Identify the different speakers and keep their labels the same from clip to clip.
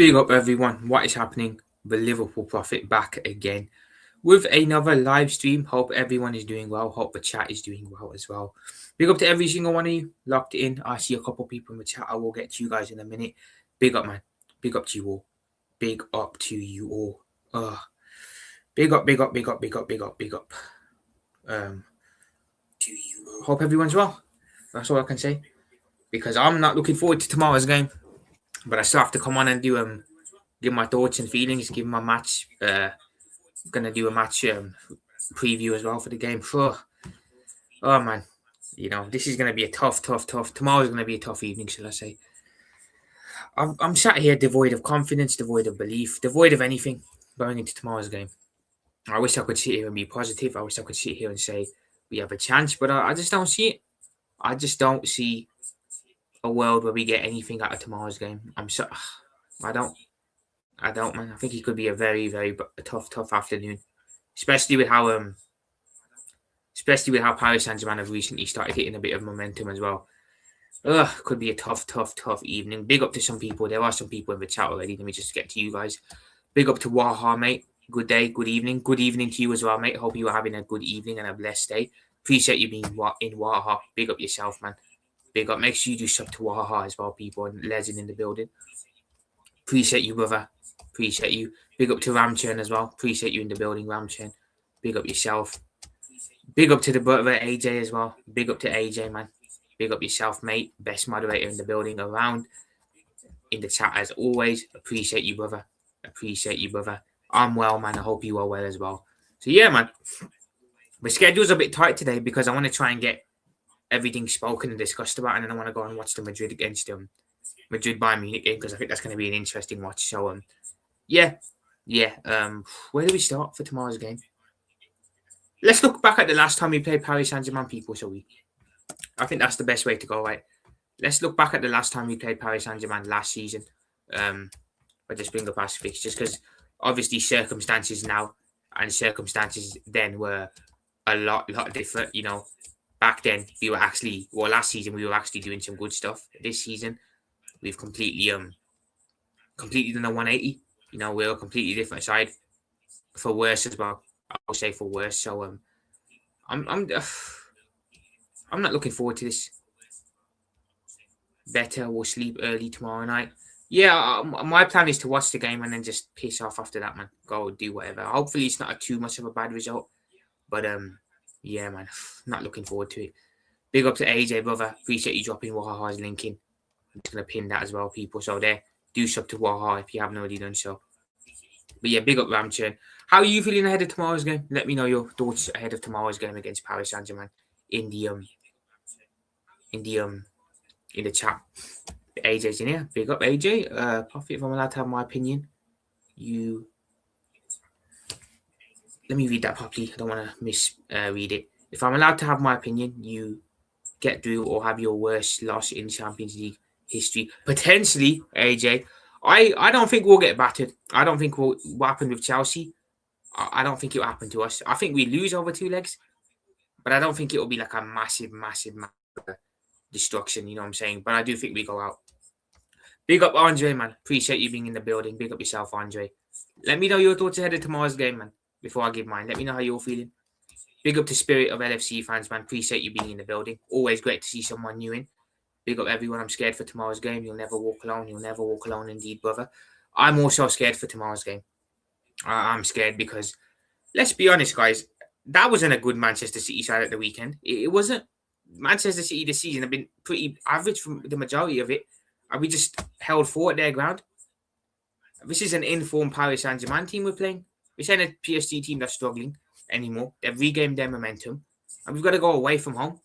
Speaker 1: Big up everyone. What is happening? The Liverpool Prophet back again with another live stream. Hope everyone is doing well. Hope the chat is doing well as well. Big up to every single one of you locked in. I see a couple people in the chat. I will get to you guys in a minute. Big up, man. Big up to you all. Big up to you all. Big up, big up, big up, big up, big up, big up. To you all. Hope everyone's well. That's all I can say. Because I'm not looking forward to tomorrow's game. But I still have to come on and do give my thoughts and feelings, give my match. Gonna do a match preview as well for the game. Oh man, this is gonna be a tough. Tomorrow's gonna be a tough evening, shall I say? I'm sat here devoid of confidence, devoid of belief, devoid of anything going into tomorrow's game. I wish I could sit here and be positive. I wish I could sit here and say we have a chance, but I just don't see it. I just don't see a world where we get anything out of tomorrow's game. I don't, man. I think it could be a very, very tough afternoon, especially with how Paris Saint-Germain have recently started hitting a bit of momentum as well. Could be a tough evening. Big up to some people. There are some people in the chat already. Let me just get to you guys. Big up to Waha, mate. Good day, good evening. Good evening to you as well, mate. Hope you are having a good evening and a blessed day. Appreciate you being in Waha. Big up yourself, man. Big up. Make sure you do sub to Waha as well, people. And Legend in the building. Appreciate you, brother. Appreciate you. Big up to Ramchen as well. Appreciate you in the building, Ramchen. Big up yourself. Big up to the brother AJ as well. Big up to AJ, man. Big up yourself, mate. Best moderator in the building around. In the chat as always. Appreciate you, brother. Appreciate you, brother. I'm well, man. I hope you are well as well. So yeah, man. My schedule's a bit tight today because I want to try and get everything spoken and discussed about, and then I want to go and watch the Madrid against Madrid Bayern Munich game because I think that's going to be an interesting watch. So yeah. Where do we start for tomorrow's game? Let's look back at the last time we played Paris Saint-Germain, people. I think that's the best way to go, right? Let's look back at the last time we played Paris Saint-Germain last season. I just bring up our fixtures because obviously circumstances now and circumstances then were a lot different. Back then last season we were actually doing some good stuff. This season we've completely done a 180. We're a completely different side, for worse as well. I would say for worse. So I'm not looking forward to this. Better we'll sleep early tomorrow night. Yeah, my plan is to watch the game and then just piss off after that, man. Go do whatever. Hopefully it's not too much of a bad result. But yeah, man, not looking forward to it. Big up to AJ, brother. Appreciate you dropping Waha's link in. I'm just going to pin that as well, people. So there, do sub to Waha if you haven't already done so. But yeah, big up Ramchurn. How are you feeling ahead of tomorrow's game? Let me know your thoughts ahead of tomorrow's game against Paris Saint-Germain in the chat. AJ's in here. Big up AJ. Prophet, if I'm allowed to have my opinion, let me read that properly. I don't want to misread it. If I'm allowed to have my opinion, you get through or have your worst loss in Champions League history. Potentially, AJ. I don't think we'll get battered. I don't think what happened with Chelsea. I don't think it will happen to us. I think we lose over 2 legs, but I don't think it will be like a massive destruction. You know what I'm saying? But I do think we go out. Big up Andre, man. Appreciate you being in the building. Big up yourself, Andre. Let me know your thoughts ahead of tomorrow's game, man. Before I give mine, let me know how you're feeling. Big up to Spirit of LFC fans, man. Appreciate you being in the building. Always great to see someone new in. Big up everyone. I'm scared for tomorrow's game. You'll never walk alone. You'll never walk alone indeed, brother. I'm also scared for tomorrow's game. I'm scared because, let's be honest, guys, that wasn't a good Manchester City side at the weekend. It wasn't. Manchester City this season have been pretty average from the majority of it. And we just held fort at their ground. This is an informed Paris Saint-Germain team we're playing. This ain't a PSG team that's struggling anymore. They've regained their momentum. And we've got to go away from home.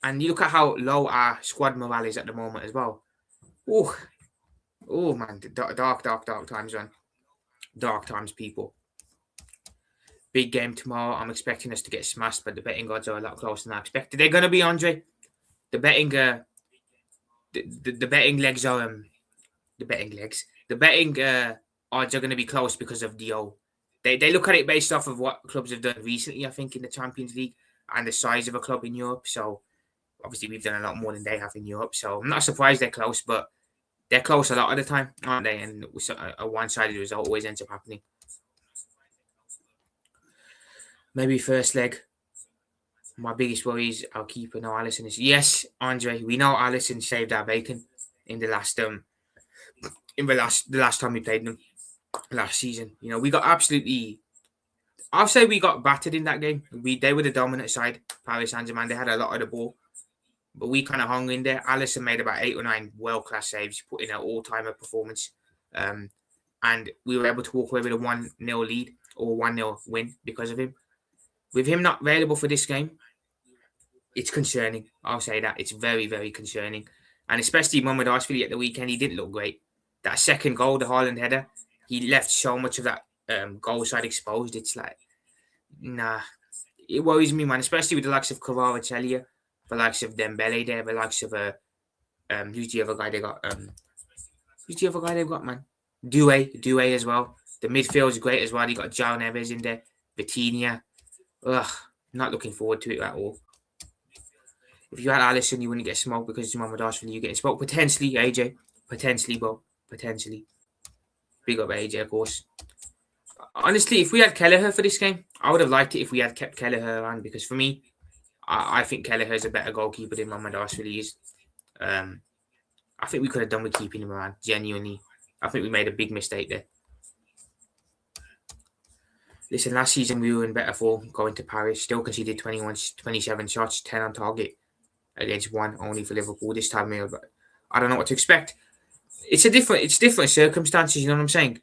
Speaker 1: And you look at how low our squad morale is at the moment as well. Oh man, dark times, man. Dark times, people. Big game tomorrow. I'm expecting us to get smashed, but the betting odds are a lot closer than I expected. They're going to be, Andre. The betting legs are the betting odds are going to be close because of they look at it based off of what clubs have done recently, I think, in the Champions League and the size of a club in Europe. So obviously we've done a lot more than they have in Europe. So I'm not surprised they're close, but They're close a lot of the time, aren't they? And a one-sided result always ends up happening. Maybe first leg. My biggest worry is our keeper, no Alisson. Yes, Andre. We know Alisson saved our bacon in the last time we played them last season. You know, we got absolutely. I'll say we got battered in that game. They were the dominant side, Paris Saint-Germain. They had a lot of the ball, but we kind of hung in there. Alisson made about 8 or 9 world-class saves, put in an all-timer performance, and we were able to walk away with a 1-0 lead or 1-0 win because of him. With him not available for this game, it's concerning. I'll say that. It's very, very concerning. And especially Mohamed Arshavili at the weekend, he didn't look great. That second goal, the Haaland header, he left so much of that goal side exposed. It's like, nah. It worries me, man, especially with the likes of Kvaratskhelia, the likes of Dembele there, the likes of who's the other guy they got? Who's the other guy they've got, man? Doué as well. The midfield is great as well. You got João Neves in there, Vitinha. Ugh, not looking forward to it at all. If you had Alisson, you wouldn't get smoked because it's Mohamed Arshavili. You get smoked potentially, AJ. Potentially, bro. Potentially. Big up AJ, of course. Honestly, if we had Kelleher for this game, I would have liked it if we had kept Kelleher around because for me, I think Kelleher is a better goalkeeper than Mohamed Arshavili is. I think we could have done with keeping him around. Genuinely, I think we made a big mistake there. Listen, last season we were in better form going to Paris. Still conceded 27 shots, 10 on target against 1 only for Liverpool. This time, I don't know what to expect. It's different circumstances. You know what I'm saying?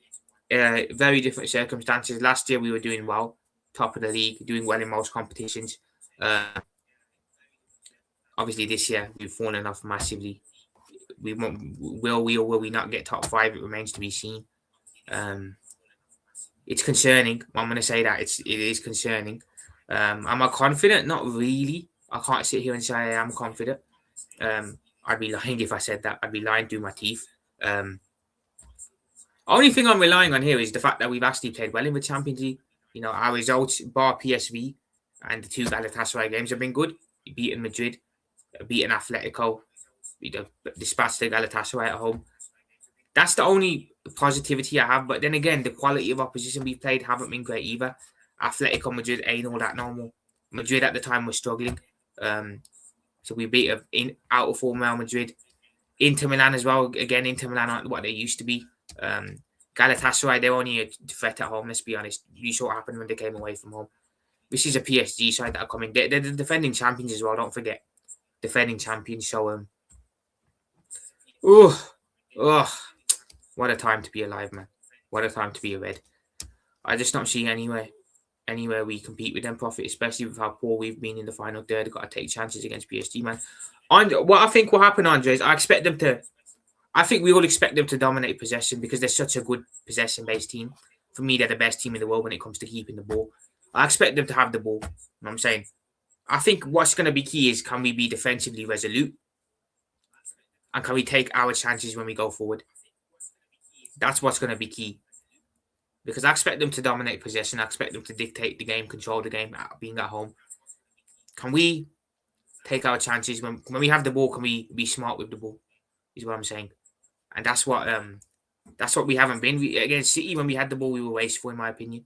Speaker 1: Very different circumstances. Last year we were doing well, top of the league, doing well in most competitions. Obviously, this year we've fallen off massively. Will we not get top 5? It remains to be seen. It's concerning. I'm going to say that it is concerning. Am I confident? Not really. I can't sit here and say I am confident. I'd be lying if I said that. I'd be lying through my teeth. Only thing I'm relying on here is the fact that we've actually played well in the Champions League. You know, our results, bar PSV and the 2 Galatasaray games have been good. We beaten Madrid, beaten Atletico, dispatched the Galatasaray at home. That's the only positivity I have. But then again, the quality of opposition we've played haven't been great either. Atletico Madrid ain't all that normal. Madrid at the time was struggling. So we beat out of form Real Madrid. Inter Milan as well. Again, Inter Milan aren't what they used to be. Galatasaray, they're only a threat at home, let's be honest. You saw what happened when they came away from home. This is a PSG side that are coming. They're the defending champions as well, don't forget. Defending champions. So, what a time to be alive, man. What a time to be a Red. I just don't see anywhere we compete with them profit, especially with how poor we've been in the final third. Got to take chances against PSG, man. What I think will happen, Andre, is I think we all expect them to dominate possession because they're such a good possession-based team. For me, they're the best team in the world when it comes to keeping the ball. I expect them to have the ball. You know what I'm saying? I think what's going to be key is can we be defensively resolute? And can we take our chances when we go forward? That's what's going to be key. Because I expect them to dominate possession. I expect them to dictate the game, control the game, being at home. Can we take our chances when we have the ball? Can we be smart with the ball? Is what I'm saying. And that's what we haven't been. Against City, when we had the ball, we were wasteful, in my opinion,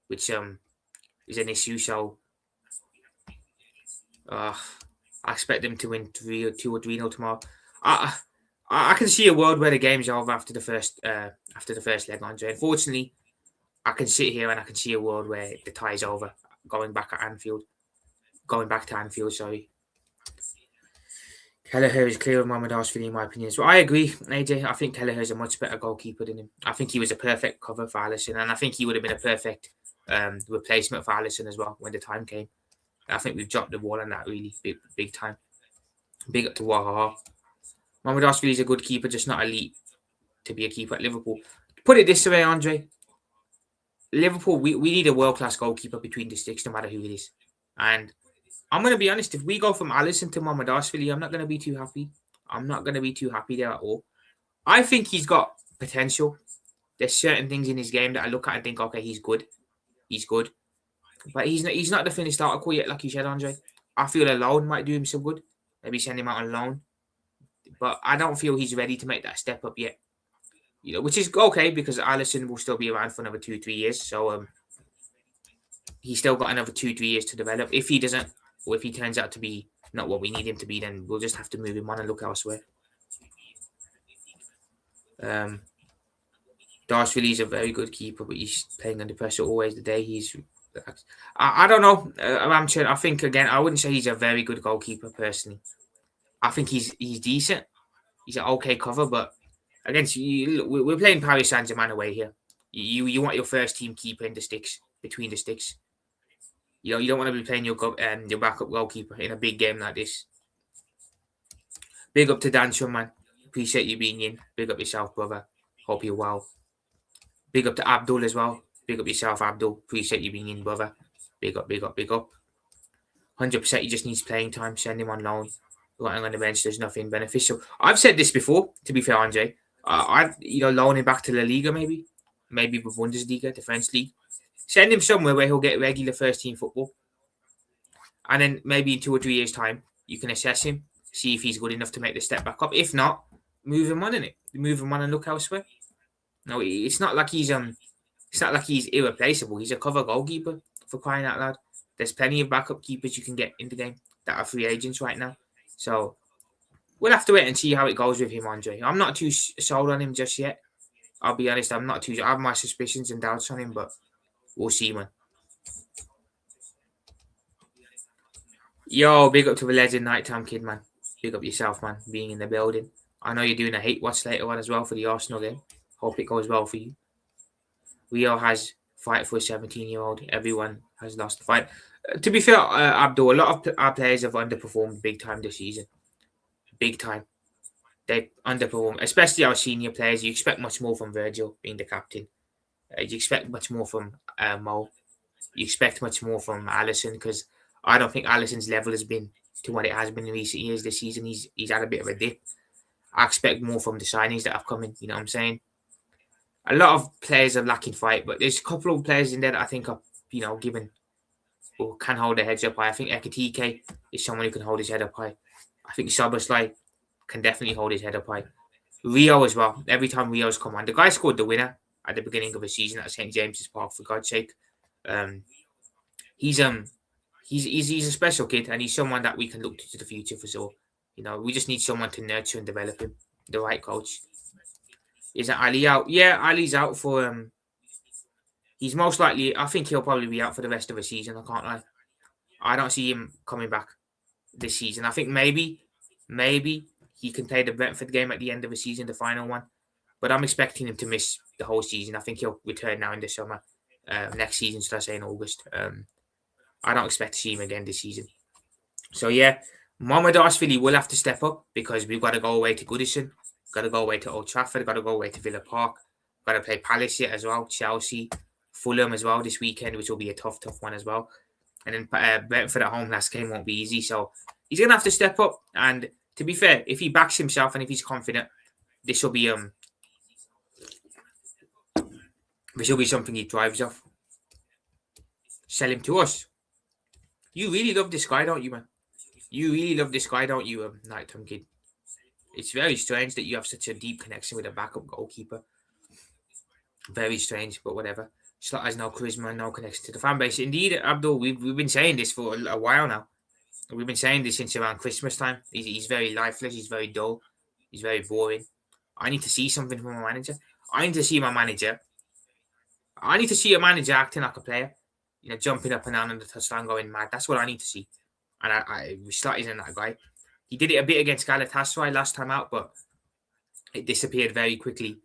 Speaker 1: which is an issue. So I expect them to win 2 or 3-0 tomorrow. I can see a world where the game's over after the first leg, Andre. Unfortunately, I can sit here and I can see a world where the tie's over, going back to Anfield, sorry. Kelleher is clear of Mohamed Arshavili, in my opinion. So I agree, AJ. I think Kelleher is a much better goalkeeper than him. I think he was a perfect cover for Alisson, and I think he would have been a perfect replacement for Alisson as well when the time came. I think we've dropped the ball on that really big time. Big up to Wahaha. Mohamed Arshavili is a good keeper, just not elite to be a keeper at Liverpool. Put it this way, Andre. Liverpool, we need a world-class goalkeeper between the sticks, no matter who it is. And I'm going to be honest, if we go from Alisson to Mohamed Arshavili, I'm not going to be too happy. I'm not going to be too happy there at all. I think he's got potential. There's certain things in his game that I look at and think, okay, he's good. He's good. But he's not the finished article yet, like you said, Andre. I feel a loan might do him some good. Maybe send him out on loan. but I don't feel he's ready to make that step up yet. Which is okay because Alisson will still be around for another 2-3 years. So he's still got another 2-3 years to develop. If he doesn't, or if he turns out to be not what we need him to be, then we'll just have to move him on and look elsewhere. Darshvili's a very good keeper, but he's playing under pressure always. The day he's, I don't know. Ramshaw, I think again, I wouldn't say he's a very good goalkeeper personally. I think he's decent. He's an okay cover, but against we're playing Paris Saint-Germain away here. You want your first team keeper in the sticks, between the sticks. You don't want to be playing your backup goalkeeper in a big game like this. Big up to Dan man. Appreciate you being in. Big up yourself, brother. Hope you're well. Big up to Abdul as well. Big up yourself, Abdul. Appreciate you being in, brother. Big up, big up, big up. 100% he just needs playing time. Send him on loan. Lying on the bench, there's nothing beneficial. I've said this before, to be fair, Andre. I'd loan him back to La Liga maybe with Bundesliga, the French league. Send him somewhere where he'll get regular first team football. And then maybe in 2 or 3 years' time, you can assess him, see if he's good enough to make the step back up. If not, move him on Move him on and look elsewhere. No, it's not like he's irreplaceable. He's a cover goalkeeper, for crying out loud. There's plenty of backup keepers you can get in the game that are free agents right now. So we'll have to wait and see how it goes with him, Andre. I'm not too sold on him just yet. I'll be honest, I have my suspicions and doubts on him, but we'll see, man. Yo, big up to the legend, Nighttime Kid, man. Big up yourself, man, being in the building. I know you're doing a hate watch later on as well for the Arsenal game. Hope it goes well for you. Rio has fight for a 17-year-old. Everyone has lost the fight. To be fair, Abdul, a lot of our players have underperformed big time this season. Big time. They underperformed, especially our senior players. You expect much more from Virgil being the captain. You expect much more from Mo. You expect much more from Alisson because I don't think Alisson's level has been to what it has been in recent years. This season, he's had a bit of a dip. I expect more from the signings that have come in. You know what I'm saying? A lot of players are lacking fight, but there's a couple of players in there that I think are, given or can hold their heads up high. I think Ekitike is someone who can hold his head up high. I think Soboslai can definitely hold his head up high. Rio as well. Every time Rio's come on, the guy scored the winner at the beginning of the season at St. James's Park, for God's sake. He's a special kid, and he's someone that we can look to the future for sure. We just need someone to nurture and develop him. The right coach. Isn't Ali out? Yeah, Ali's out for he's most likely, I think he'll probably be out for the rest of the season, I can't lie. I don't see him coming back this season. I think maybe he can play the Brentford game at the end of the season, the final one. But I'm expecting him to miss the whole season. I think he'll return now in the summer. Next season, should I say, in August. I don't expect to see him again this season. So yeah, Mohamed Darshvili will have to step up because we've got to go away to Goodison. Got to go away to Old Trafford. Got to go away to Villa Park. Got to play Palace yet as well. Chelsea, Fulham as well this weekend, which will be a tough one as well. And then Brentford at home last game won't be easy. So he's going to have to step up. And to be fair, if he backs himself and if he's confident, this will be something he thrives off. Sell him to us. You really love this guy, don't you, man? You really love this guy, don't you, Nighttime Kid? It's very strange that you have such a deep connection with a backup goalkeeper. Very strange, but whatever. Slot has no charisma, no connection to the fan base. Indeed, Abdul, we've been saying this for a while now. We've been saying this since around Christmas time. He's very lifeless. He's very dull. He's very boring. I need to see something from my manager. I need to see a manager acting like a player. Jumping up and down on the touchline, going mad. That's what I need to see. And Slot isn't that guy. He did it a bit against Galatasaray last time out, but it disappeared very quickly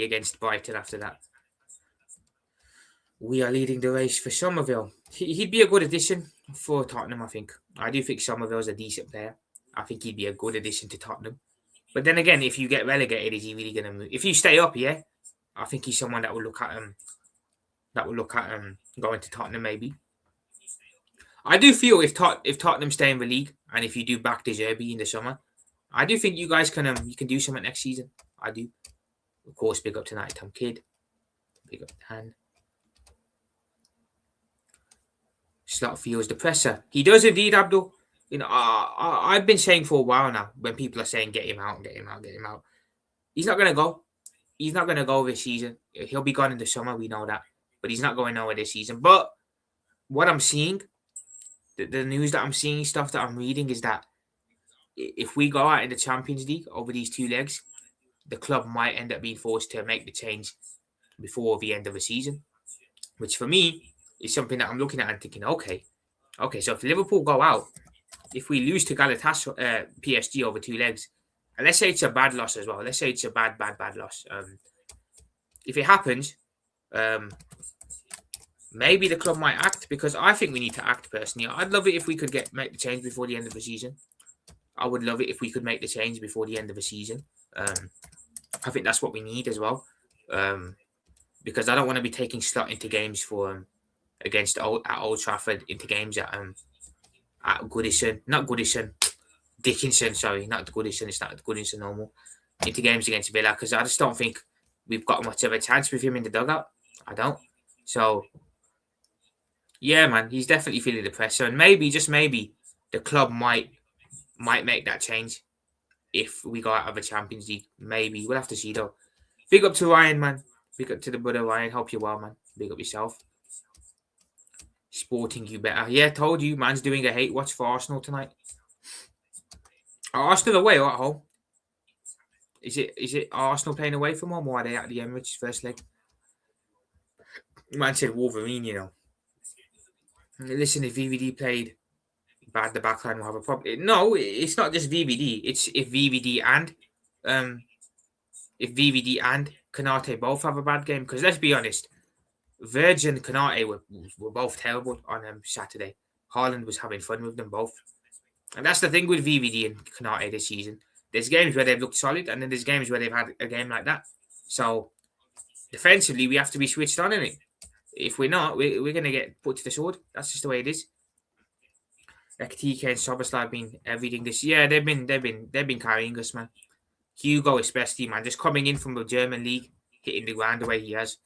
Speaker 1: against Brighton after that. We are leading the race for Somerville. He'd be a good addition for Tottenham, I think. I do think Somerville's a decent player. I think he'd be a good addition to Tottenham. But then again, if you get relegated, is he really going to move? If you stay up, yeah, I think he's someone that will look at going to Tottenham maybe. I do feel if Tottenham stay in the league and if you do back De Zerbi in the summer, I do think you guys can do something next season. I do. Of course, big up to Nighttime Kid. Big up Dan. Slot feels the presser. He does indeed, Abdul. I've been saying for a while now when people are saying get him out, get him out, get him out. He's not gonna go. He's not gonna go this season. He'll be gone in the summer. We know that, but he's not going nowhere this season. But what I'm seeing, the news that I'm seeing, stuff that I'm reading is that if we go out in the Champions League over these 2 legs, the club might end up being forced to make the change before the end of the season, which for me is something that I'm looking at and thinking, okay, so if Liverpool go out, if we lose to Galatasaray, PSG over 2 legs, and let's say it's a bad loss as well, let's say it's a bad loss. If it happens, maybe the club might act, because I think we need to act personally. I'd love it if we could make the change before the end of the season. I would love it if we could make the change before the end of the season. I think that's what we need as well, because I don't want to be taking slot into games for against at Old Trafford, into games at Dickinson. Sorry, not Goodison. It's not Goodison normal. Into games against Villa, because I just don't think we've got much of a chance with him in the dugout. I don't. So yeah, man, he's definitely feeling the pressure, and maybe, just maybe, the club might make that change if we go out of the Champions League. Maybe we'll have to see though. Big up to Ryan, man. Big up to the brother Ryan. Hope you're well, man. Big up yourself. Sporting you better. Yeah, told you, man's doing a hate watch for Arsenal tonight. Are Arsenal away or at home? Is it Arsenal playing away from home, or are they at the Emirates first leg? Man said Wolverine, Listen, if VVD played bad, the backline will have a problem. No, it's not just VVD. It's if VVD and Konate both have a bad game. Because let's be honest, Virgin and Konate were both terrible on Saturday. Haaland was having fun with them both. And that's the thing with VVD and Konate this season. There's games where they've looked solid, and then there's games where they've had a game like that. So, defensively, we have to be switched on in it. If we're not, we're going to get put to the sword. That's just the way it is. Like TK and Soboslai have been everything this year. They've been carrying us, man. Hugo especially, man, just coming in from the German league, hitting the ground the way he has.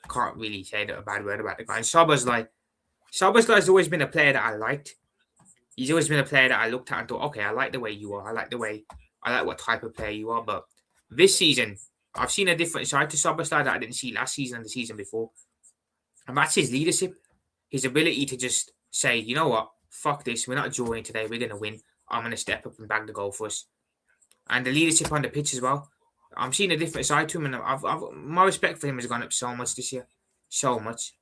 Speaker 1: Can't really say a bad word about the guy. And Soboslai's always been a player that I liked. He's always been a player that I looked at and thought, okay, I like the way you are. I like what type of player you are. But this season, I've seen a different side to Soboslai that I didn't see last season and the season before. And that's his leadership. His ability to just say, you know what, fuck this. We're not drawing today. We're going to win. I'm going to step up and bag the goal for us. And the leadership on the pitch as well. I'm seeing a different side to him, and my respect for him has gone up so much this year. So much.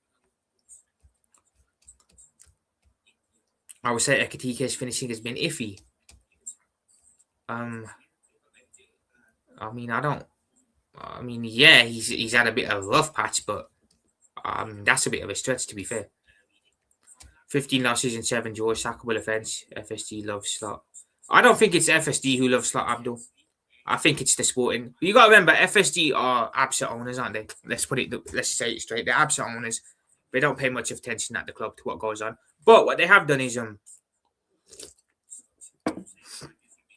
Speaker 1: I would say Ekitike's finishing has been iffy. Yeah, he's had a bit of a rough patch, but that's a bit of a stretch, to be fair. 15 losses and 7 draws, sackable offence. FSD loves Slot. I don't think it's FSD who loves Slot, Abdul. I think it's the Sporting. You got to remember, FSD are absent owners, aren't they? Let's say it straight. They're absent owners. They don't pay much attention at the club to what goes on. But what they have done is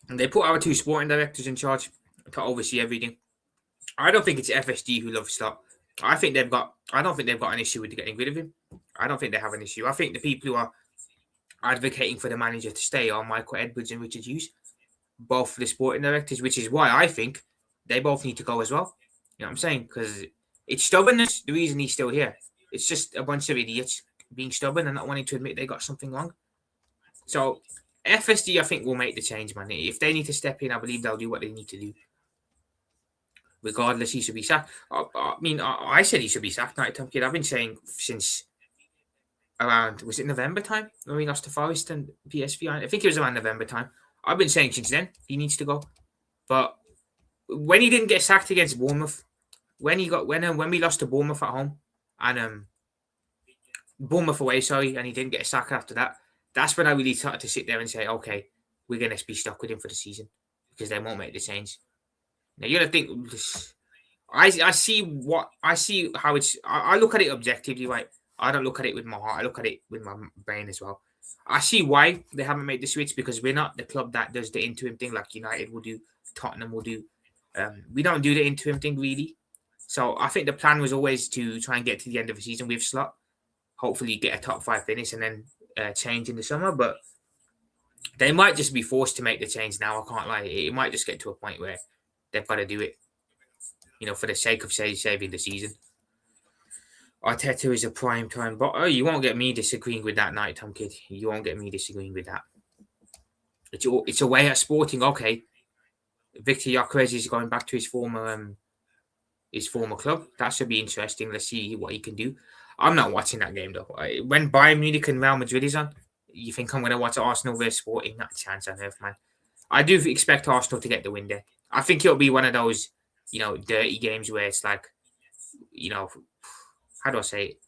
Speaker 1: they put our 2 sporting directors in charge to oversee everything. I don't think it's FSD who loves Slot. I don't think they've got an issue with getting rid of him. I don't think they have an issue. I think the people who are advocating for the manager to stay are Michael Edwards and Richard Hughes, both the sporting directors, which is why I think they both need to go as well. You know what I'm saying? Because it's stubbornness, the reason he's still here. It's just a bunch of idiots being stubborn and not wanting to admit they got something wrong. So FSD, I think, will make the change, man. If they need to step in, I believe they'll do what they need to do. Regardless, he should be sacked. I said he should be sacked, Night Time Kid. I've been saying since around, was it November time when we lost to Forest and PSV? I think it was around November time. I've been saying since then he needs to go. But when he didn't get sacked against Bournemouth, when we lost to Bournemouth at home and Bournemouth away, and he didn't get a sack after that, that's when I really started to sit there and say, okay, we're going to be stuck with him for the season because they won't make the change. Now you got to think. I see how it's. I look at it objectively, right? I don't look at it with my heart. I look at it with my brain as well. I see why they haven't made the switch, because we're not the club that does the interim thing like United will do, Tottenham will do. We don't do the interim thing really. So I think the plan was always to try and get to the end of the season with Slot, hopefully get a top 5 finish and then change in the summer. But They might just be forced to make the change now. I can't lie. It might just get to a point where they've got to do it, for the sake of saving the season. Arteta is a prime time, but you won't get me disagreeing with that, Nighttime Kid. You won't get me disagreeing with that. It's away at Sporting, okay. Victor Gyökeres is going back to his former club. That should be interesting. Let's see what he can do. I'm not watching that game though. When Bayern Munich and Real Madrid is on, you think I'm going to watch Arsenal versus Sporting? Not a chance on earth, man. I do expect Arsenal to get the win there. I think it'll be one of those, dirty games where it's like, how do I say it?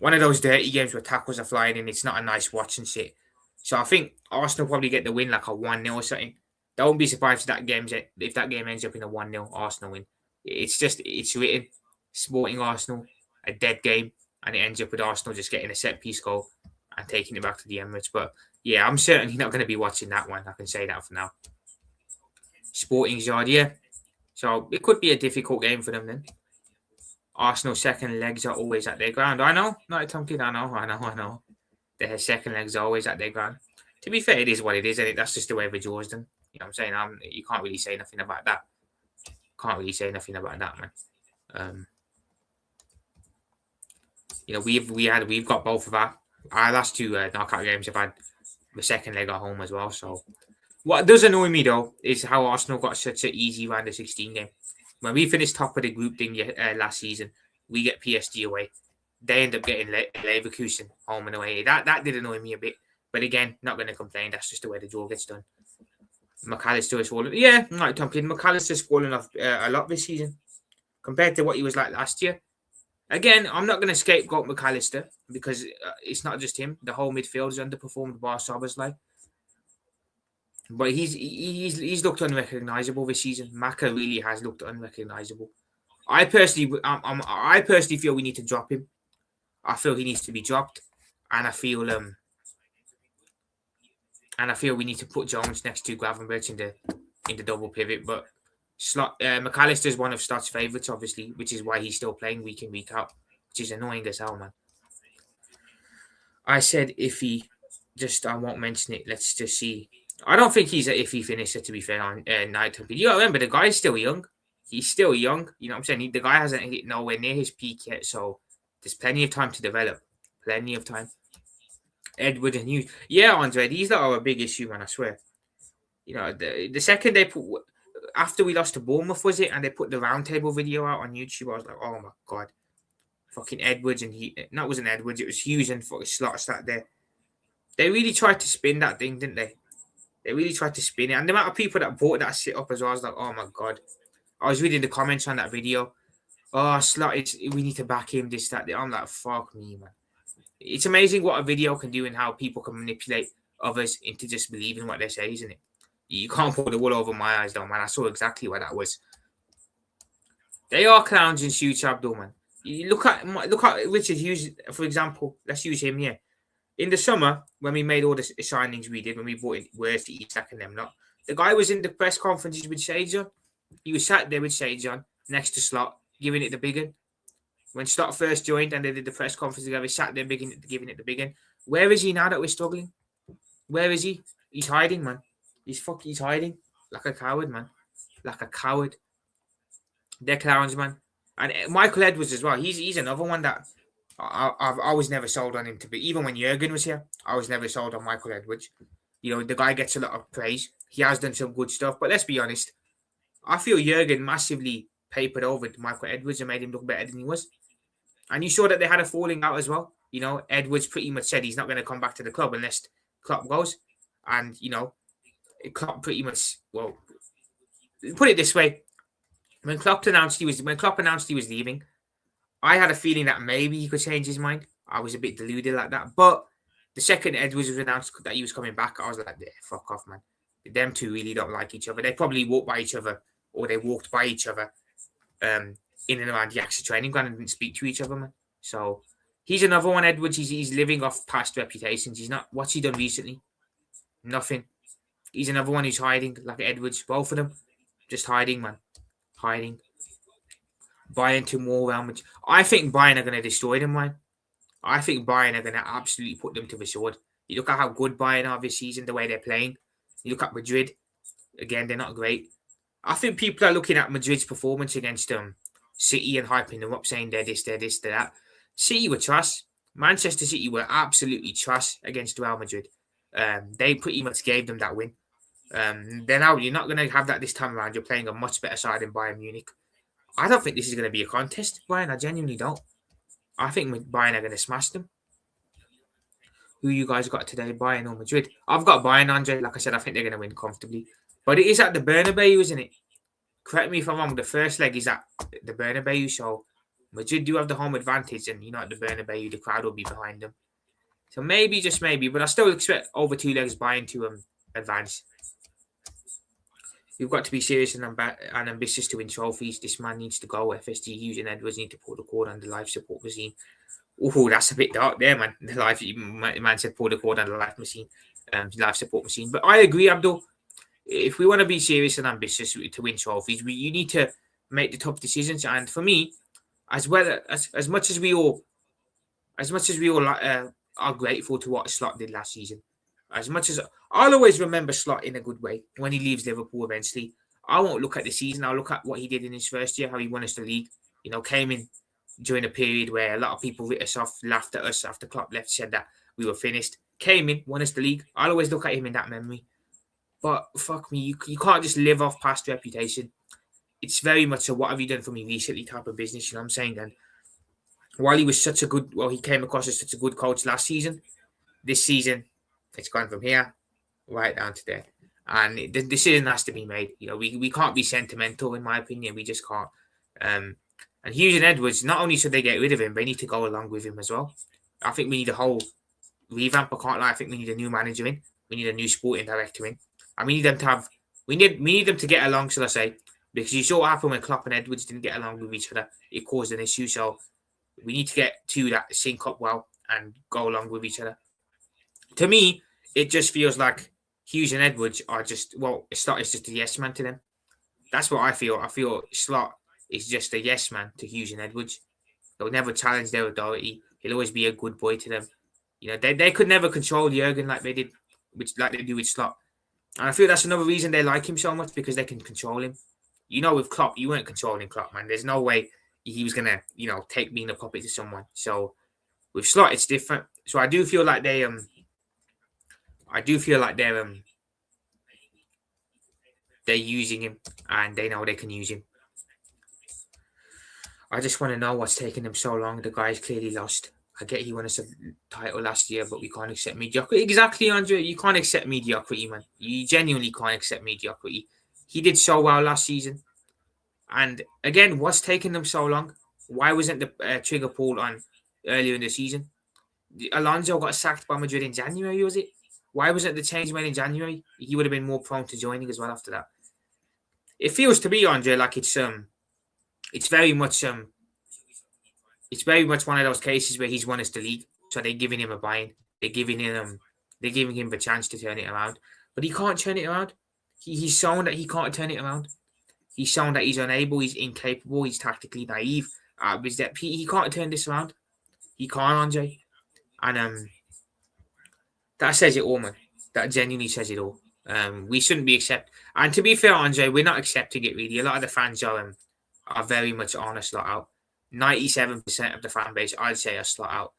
Speaker 1: One of those dirty games where tackles are flying and it's not a nice watch and shit. So I think Arsenal probably get the win like a 1-0 or something. Don't be surprised if that game ends up in a 1-0 Arsenal win. It's written. Sporting Arsenal, a dead game, and it ends up with Arsenal just getting a set piece goal and taking it back to the Emirates. But yeah, I'm certainly not going to be watching that one. I can say that for now. Sporting's yard, yeah. So it could be a difficult game for them then. Arsenal's second legs are always at their ground. I know, not a kid. I know. Their second legs are always at their ground. To be fair, it is what it is, and that's just the way the jaw's done. You know what I'm saying? You can't really say nothing about that. Man. We've got both of our last two knockout games have had the second leg at home as well. So what does annoy me though is how Arsenal got such an easy round of 16 game. When we finished top of the group thing last season, we get PSG away. They end up getting Leverkusen home and away. That did annoy me a bit. But again, not going to complain. That's just the way the draw gets done. McAllister has fallen. Yeah, like Tom Kidd. McAllister's fallen off a lot this season compared to what he was like last year. Again, I'm not going to scapegoat McAllister because it's not just him. The whole midfield is underperformed by Soboslai. But he's looked unrecognisable this season. Maka really has looked unrecognisable. I personally feel we need to drop him. I feel he needs to be dropped, and I feel we need to put Jones next to Gravenberch in the double pivot. But McAllister is one of Slott's favourites, obviously, which is why he's still playing week in, week out, which is annoying as hell, man. I said iffy, I won't mention it. Let's just see. I don't think he's an iffy finisher, to be fair, on night. You gotta remember, the guy's still young. He's still young. You know what I'm saying? The guy hasn't hit nowhere near his peak yet, so there's plenty of time to develop. Plenty of time. Edward and Hughes. Yeah, Andre, these are a big issue, man, I swear. The second they put... After we lost to Bournemouth, was it? And they put the roundtable video out on YouTube. I was like, oh my God. Fucking Edwards and it wasn't Edwards, it was Hughes and fucking Slot sat there. They really tried to spin that thing, didn't they? They really tried to spin it. And the amount of people that bought that shit up as well, I was like, oh my God. I was reading the comments on that video. Oh, Slot, we need to back him, this, that. I'm like, fuck me, man. It's amazing what a video can do and how people can manipulate others into just believing what they say, isn't it? You can't pull the wool over my eyes, though, man. I saw exactly what that was. They are clowns in suits, Abdul, man. You look at Richard Hughes, for example. Let's use him here. In the summer, when we made all the signings we did, when we brought in Worsley, Isak, and them, the guy was in the press conferences with shades on. He was sat there with shades on, next to Slot, giving it the big one. When Slot first joined and they did the press conference together, he sat there giving it the big one. Where is he now that we're struggling? Where is he? He's hiding, man. He's hiding like a coward, man. Like a coward. They're clowns, man. And Michael Edwards as well. He's another one that I was never sold on him to be. Even when Jurgen was here, I was never sold on Michael Edwards. The guy gets a lot of praise. He has done some good stuff. But let's be honest. I feel Jurgen massively papered over Michael Edwards and made him look better than he was. And you saw that they had a falling out as well. Edwards pretty much said he's not going to come back to the club unless Klopp goes. And, Klopp pretty much, well, put it this way. When Klopp announced he was leaving, I had a feeling that maybe he could change his mind. I was a bit deluded like that. But the second Edwards was announced that he was coming back, I was like, yeah, fuck off, man. Them two really don't like each other. They probably walked by each other, or they walked by each other in and around the Axa training ground and didn't speak to each other, man. So he's another one, Edwards. He's living off past reputations. He's not. What's he done recently? Nothing. He's another one who's hiding, like Edwards. Both of them, just hiding, man. Hiding. Bayern to more round. I think Bayern are going to destroy them, man. I think Bayern are going to absolutely put them to the sword. You look at how good Bayern are this season, the way they're playing. You look at Madrid, again, they're not great. I think people are looking at Madrid's performance against City and hyping them up, saying they're this, they're this, they're that. City were trash. Manchester City were absolutely trash against Real Madrid. They pretty much gave them that win. Then now you're not going to have that this time around. You're playing a much better side in Bayern Munich. I don't think this is going to be a contest, Brian. I genuinely don't. I think Bayern are going to smash them. Who you guys got today, Bayern or Madrid? I've got Bayern, Andre. Like I said, I think they're going to win comfortably. But it is at the Bernabeu, isn't it? Correct me if I'm wrong. The first leg is at the Bernabeu, so Madrid do have the home advantage, and at the Bernabeu, the crowd will be behind them. So maybe, just maybe, but I still expect over 2 legs Bayern to advance. You've got to be serious and ambitious to win trophies. This man needs to go. FSG, Hughes and Edwards need to pull the cord on the life support machine. Oh, that's a bit dark there, man. The man said pull the cord on the life support machine. But I agree, Abdul. If we want to be serious and ambitious to win trophies, you need to make the tough decisions. And for me, as much as we all are grateful to what Slot did last season, as much as I'll always remember Slot in a good way when he leaves Liverpool eventually. I won't look at the season. I'll look at what he did in his first year, how he won us the league. Came in during a period where a lot of people writ us off, laughed at us after Klopp left, said that we were finished. Came in, won us the league. I'll always look at him in that memory. But fuck me, you can't just live off past reputation. It's very much a what have you done for me recently type of business, you know what I'm saying? And while he was he came across as such a good coach last season, this season, it's gone from here right down to there. And the decision has to be made. We can't be sentimental, in my opinion. We just can't. And Hughes and Edwards, not only should they get rid of him, they need to go along with him as well. I think we need a whole revamp. I can't lie. I think we need a new manager in. We need a new sporting director in. And we need them to have. We need them to get along, shall I say? Because you saw what happened when Klopp and Edwards didn't get along with each other. It caused an issue. So we need to get to that sync up well and go along with each other. To me, it just feels like Hughes and Edwards are Slot is just a yes man to them. That's what I feel. I feel Slot is just a yes man to Hughes and Edwards. They'll never challenge their authority. He'll always be a good boy to them. They could never control Jurgen like they did, like they do with Slot. And I feel that's another reason they like him so much, because they can control him. With Klopp, you weren't controlling Klopp, man. There's no way he was gonna, take being a puppet to someone. So with Slot, it's different. So I do feel like they're using him, and they know they can use him. I just want to know what's taking them so long. The guy's clearly lost. I get he won us a title last year, but we can't accept mediocrity. Exactly, Andre. You can't accept mediocrity, man. You genuinely can't accept mediocrity. He did so well last season. And again, what's taking them so long? Why wasn't the trigger pulled on earlier in the season? Alonso got sacked by Madrid in January, was it? Why wasn't the change made in January? He would have been more prone to joining as well after that. It feels to me, Andre, like it's very much one of those cases where he's won us the league, so they're giving him a buy-in. They're giving him the chance to turn it around, but he can't turn it around. He's shown that he can't turn it around. He's shown that he's unable. He's incapable. He's tactically naive. He can't turn this around. He can't, Andre, and that says it all, man. That genuinely says it all. We shouldn't be accept. And to be fair, Andre, we're not accepting it really. A lot of the fans are very much on a Slot out. 97% of the fan base, I'd say, are Slot out.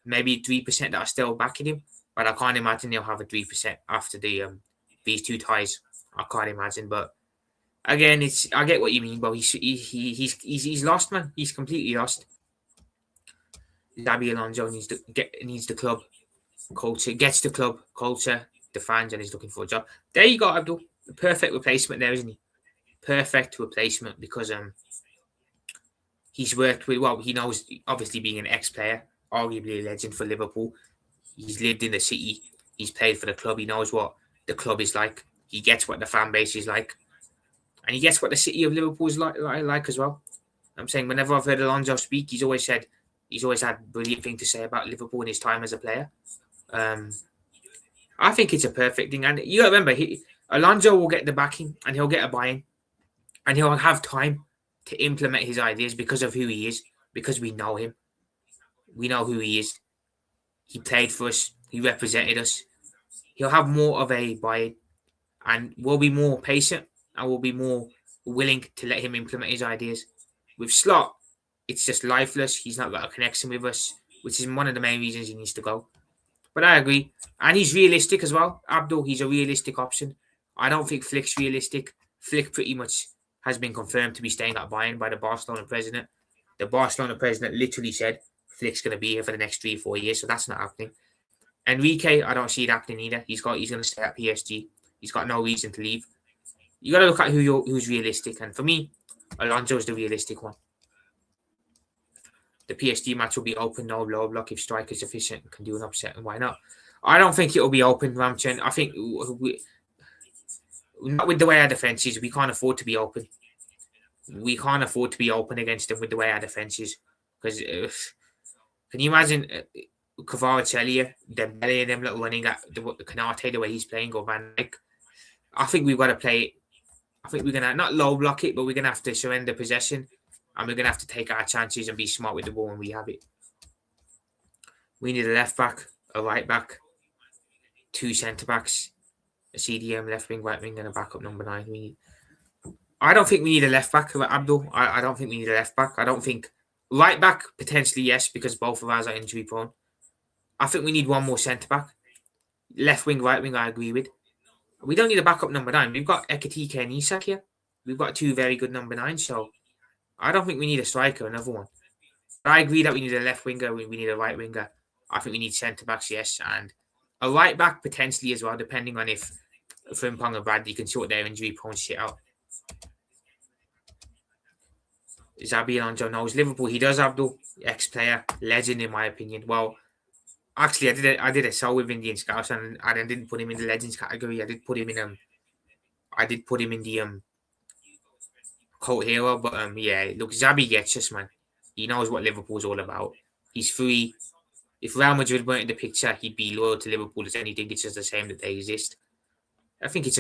Speaker 1: Maybe 3% that are still backing him, but I can't imagine they'll have a 3% after these two ties. I can't imagine, but again, I get what you mean, but he's lost, man. He's completely lost. Xabi Alonso needs the club culture, gets the club culture, the fans, and he's looking for a job. There you go, Abdul. The perfect replacement there, isn't he? Perfect replacement, because he's worked with, he knows, obviously being an ex-player, arguably a legend for Liverpool. He's lived in the city. He's played for the club. He knows what the club is like. He gets what the fan base is like. And he gets what the city of Liverpool is like as well. I'm saying, whenever I've heard Alonso speak, he's always had brilliant thing to say about Liverpool in his time as a player. I think it's a perfect thing. And you got to remember, Alonso will get the backing, and he'll get a buy-in, and he'll have time to implement his ideas because of who he is, because we know him. We know who he is. He played for us. He represented us. He'll have more of a buy-in, and we'll be more patient, and we'll be more willing to let him implement his ideas. With Slot, it's just lifeless. He's not got a connection with us, which is one of the main reasons he needs to go. But I agree. And he's realistic as well. Abdul, he's a realistic option. I don't think Flick's realistic. Flick pretty much has been confirmed to be staying at Bayern by the Barcelona president. The Barcelona president literally said Flick's going to be here for the next 3-4 years, so that's not happening. Enrique, I don't see it happening either. He's going to stay at PSG. He's got no reason to leave. You got to look at who's realistic, and for me, Alonso's the realistic one. The PSG match will be open, no low block. If striker's efficient and can do an upset, and why not? I don't think it'll be open, Ramchen. I think not with the way our defence is, we can't afford to be open. We can't afford to be open against them with the way our defence is. Because can you imagine Kvaratskhelia, Dembele, and them little running at the Canate the way he's playing, or Van Dijk? I think we've got to play. I think we're gonna not low block it, but we're gonna have to surrender possession, and we're gonna have to take our chances and be smart with the ball when we have it. We need a left back, a right back, 2 centre backs, a CDM, left wing, right wing, and a backup number 9. I don't think we need a left back, Abdul. I don't think we need a left back. I don't think right back potentially yes, because both of us are injury prone. I think we need one more centre back. Left wing, right wing, I agree with. We don't need a backup number 9. We've got Ekitike and Isak here. We've got 2 very good number 9s, so I don't think we need a striker, another one. But I agree that we need a left winger, we need a right winger. I think we need centre backs, yes, and a right back potentially as well, depending on if Frimpong and Bradley can sort their injury prone shit out. Xabi Alonso knows Liverpool. He does, Abdul. Ex-player, legend in my opinion. Well, actually, I did a show with Indian Scouts, and I didn't put him in the legends category. I did put him in the cult hero. But yeah, look, Xabi gets us, man. He knows what Liverpool's all about. He's free. If Real Madrid weren't in the picture, he'd be loyal to Liverpool as anything. It's just the same that they exist. I think it's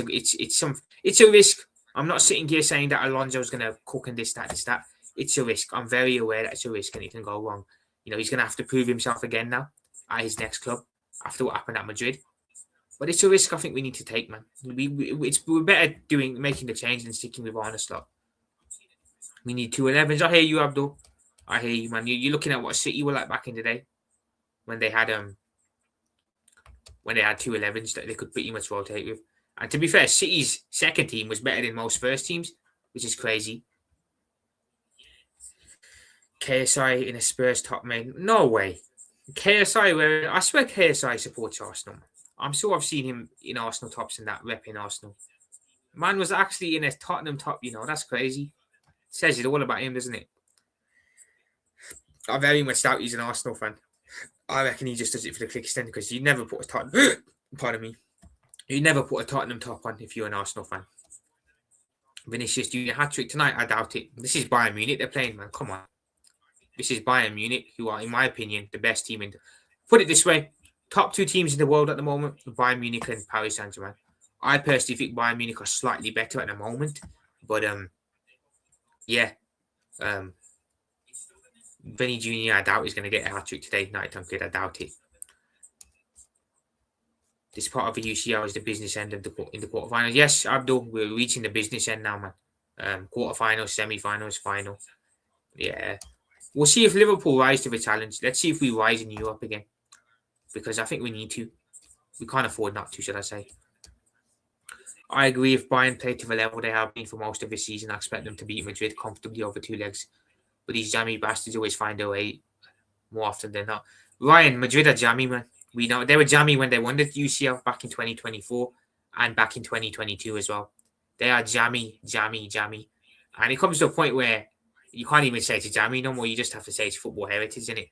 Speaker 1: a risk. I'm not sitting here saying that Alonso's going to cook and this, that. It's a risk. I'm very aware that it's a risk and it can go wrong. You know, he's going to have to prove himself again now at his next club after what happened at Madrid. But it's a risk I think we need to take, man. We're better making the change than sticking with Arne Slot. We need 2 11s. I hear you, Abdul. I hear you, man. You're looking at what City were like back in the day when they had 2 11s that they could pretty much rotate with. And to be fair, City's second team was better than most first teams, which is crazy. KSI in a Spurs top man. No way. KSI, I swear KSI supports Arsenal. I'm sure I've seen him in Arsenal tops and that, repping Arsenal. Man was actually in a Tottenham top, that's crazy. Says it all about him, doesn't it? I very much doubt he's an Arsenal fan. I reckon he just does it for the click extent because you never put a Tottenham... Pardon me. You never put a Tottenham top on if you're an Arsenal fan. Vinicius doing a hat-trick tonight? I doubt it. This is Bayern Munich they're playing, man. Come on. This is Bayern Munich, who are, in my opinion, the best team in... Put it this way. Top 2 teams in the world at the moment, Bayern Munich and Paris Saint-Germain. I personally think Bayern Munich are slightly better at the moment. But, yeah. Vinny Jr., I doubt he's going to get a hat-trick today. Night time kid, I doubt it. This part of the UCL is the business end of in the quarterfinals. Yes, Abdul, we're reaching the business end now, man. Quarterfinals, semi-finals, final. Yeah. We'll see if Liverpool rise to the challenge. Let's see if we rise in Europe again. Because I think we need to. We can't afford not to, should I say. I agree if Bayern play to the level they have been for most of the season, I expect them to beat Madrid comfortably over 2 legs. But these jammy bastards always find their way more often than not. Ryan, Madrid are jammy, man. We know they were jammy when they won the UCL back in 2024 and back in 2022 as well. They are jammy. And it comes to a point where you can't even say it's jammy no more. You just have to say it's football heritage, isn't it?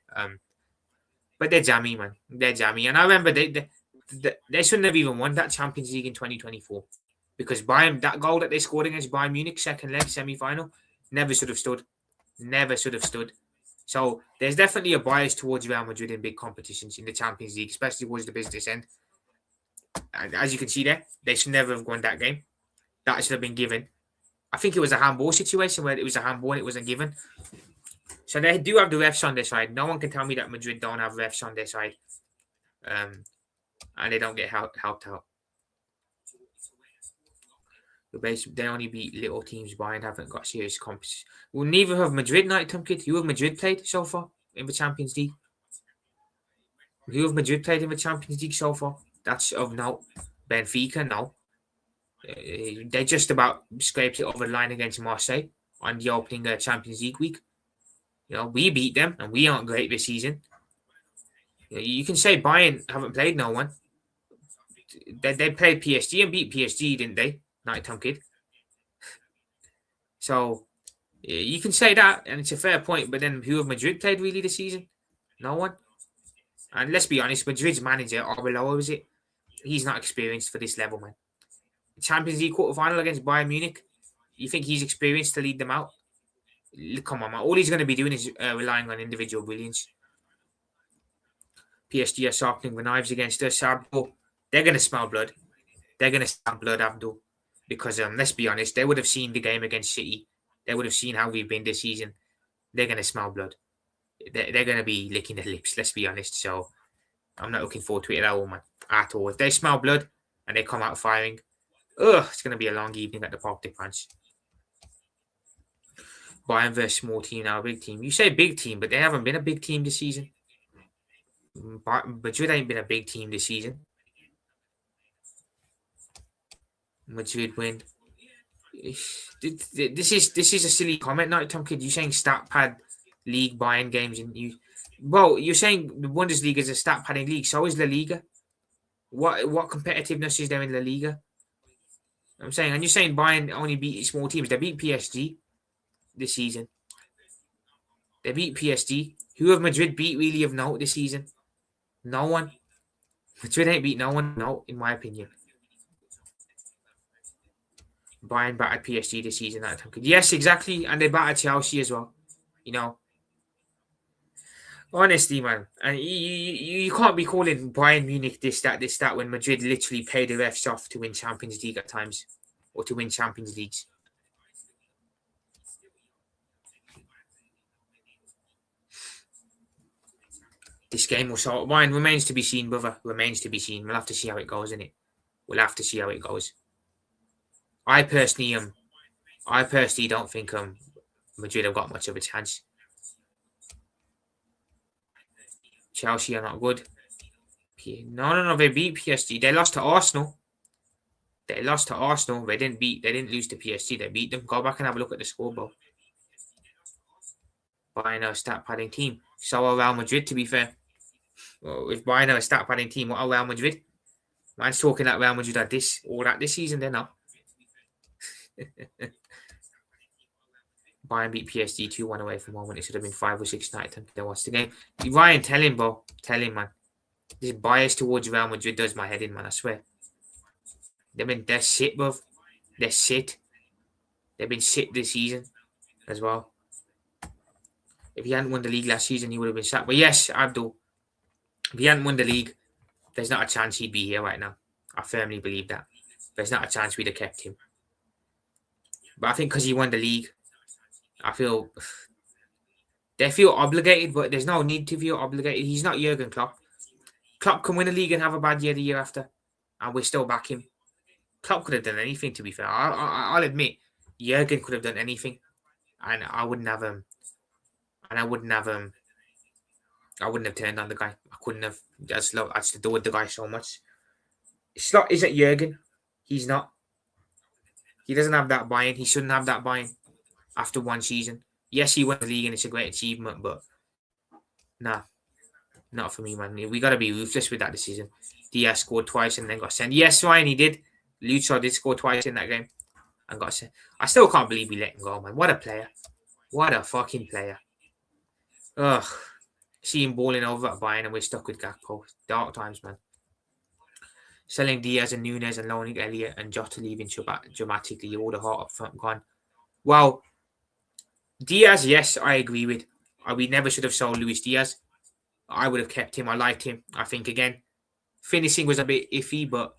Speaker 1: But they're jammy, man. They're jammy. And I remember they shouldn't have even won that Champions League in 2024 because Bayern, that goal that they scored against Bayern Munich, second leg, semi-final, never should have stood. So there's definitely a bias towards Real Madrid in big competitions in the Champions League, especially towards the business end. And as you can see there, they should never have won that game. That should have been given. I think it was a handball situation where it was a handball and it wasn't given. So they do have the refs on their side. No one can tell me that Madrid don't have refs on their side. and they don't get helped out. They only beat little teams. Bayern haven't got serious competition. Well, neither have Madrid, Night Time Kid. Who have Madrid played so far in the Champions League? Who have Madrid played in the Champions League so far? That's of note. Benfica, no. They just about scraped it over the line against Marseille on the opening Champions League week. We beat them, and we aren't great this season. You can say Bayern haven't played no one. They played PSG and beat PSG, didn't they? Night Time Kid. So you can say that, and it's a fair point. But then, who have Madrid played really this season? No one. And let's be honest, Madrid's manager, Arbeloa, is it? He's not experienced for this level, man. Champions League quarterfinal against Bayern Munich. You think he's experienced to lead them out? Come on, man. All he's going to be doing is relying on individual brilliance. PSG are sharpening the knives against us. Abdul. They're going to smell blood. They're going to smell blood, Abdul. Because let's be honest, they would have seen the game against City. They would have seen how we've been this season. They're going to smell blood. They're going to be licking their lips, let's be honest. So I'm not looking forward to it at all, man. At all. If they smell blood and they come out firing, it's going to be a long evening at the Parc des Princes. Bayern versus small team, now a big team. You say big team, but they haven't been a big team this season. Madrid ain't been a big team this season. Madrid win. This is a silly comment, Night Tom Kid. You're saying stat pad league Bayern games, and you're saying the Bundesliga is a stat padding league. So is La Liga. What competitiveness is there in La Liga? I'm saying, and you're saying Bayern only beat small teams. They beat PSG this season. They beat PSG. Who have Madrid beat really of note this season? No one. Madrid ain't beat no one, no, in my opinion. Bayern battered PSG this season. Yes, exactly. And they battered Chelsea as well. Honestly, man. And you can't be calling Bayern Munich this, that, when Madrid literally paid the refs off to win Champions League at times. Or to win Champions Leagues. This game will sort. Bayern remains to be seen, brother. Remains to be seen. We'll have to see how it goes, innit? We'll have to see how it goes. I personally don't think Madrid have got much of a chance. Chelsea are not good. No. They beat PSG. They lost to Arsenal. They didn't lose to PSG. They beat them. Go back and have a look at the scoreboard. Bayern are a stat padding team. So are Real Madrid, to be fair. Well, if Bayern are a stat padding team, what are Real Madrid? Man's talking that Real Madrid had this season. They're not. Bayern beat PSG 2-1 away from home when it should have been 5 or 6 nights. They watched the game. Ryan, tell him, bro. Tell him, man. This bias towards Real Madrid does my head in, man. I swear. They're shit, bro. They're shit. They've been shit this season as well. If he hadn't won the league last season, he would have been sacked. But yes, Abdul, if he hadn't won the league, there's not a chance he'd be here right now. I firmly believe that. There's not a chance we'd have kept him. But I think because he won the league, they feel obligated, but there's no need to feel obligated. He's not Jurgen Klopp. Klopp can win a league and have a bad year the year after, and we still back him. Klopp could have done anything, to be fair. I'll admit, Jurgen could have done anything, and I wouldn't have turned on the guy. I couldn't have. I just adored the guy so much. Slot isn't Jurgen. He's not. He doesn't have that buy-in. He shouldn't have that buy-in after one season. Yes, he won the league and it's a great achievement, but nah, not for me, man. We got to be ruthless with that decision. Diaz scored twice and then got sent. Yes, Ryan, he did. Lucho did score twice in that game and got sent. I still can't believe we let him go, man. What a player. What a fucking player. Ugh. See him balling over at Bayern and we're stuck with Gakpo. Dark times, man. Selling Diaz and Nunes and loaning Elliott and Jota leaving dramatically. All the heart up front gone. Well, Diaz, yes, I agree with. We never should have sold Luis Diaz. I would have kept him. I liked him. I think, again, finishing was a bit iffy, but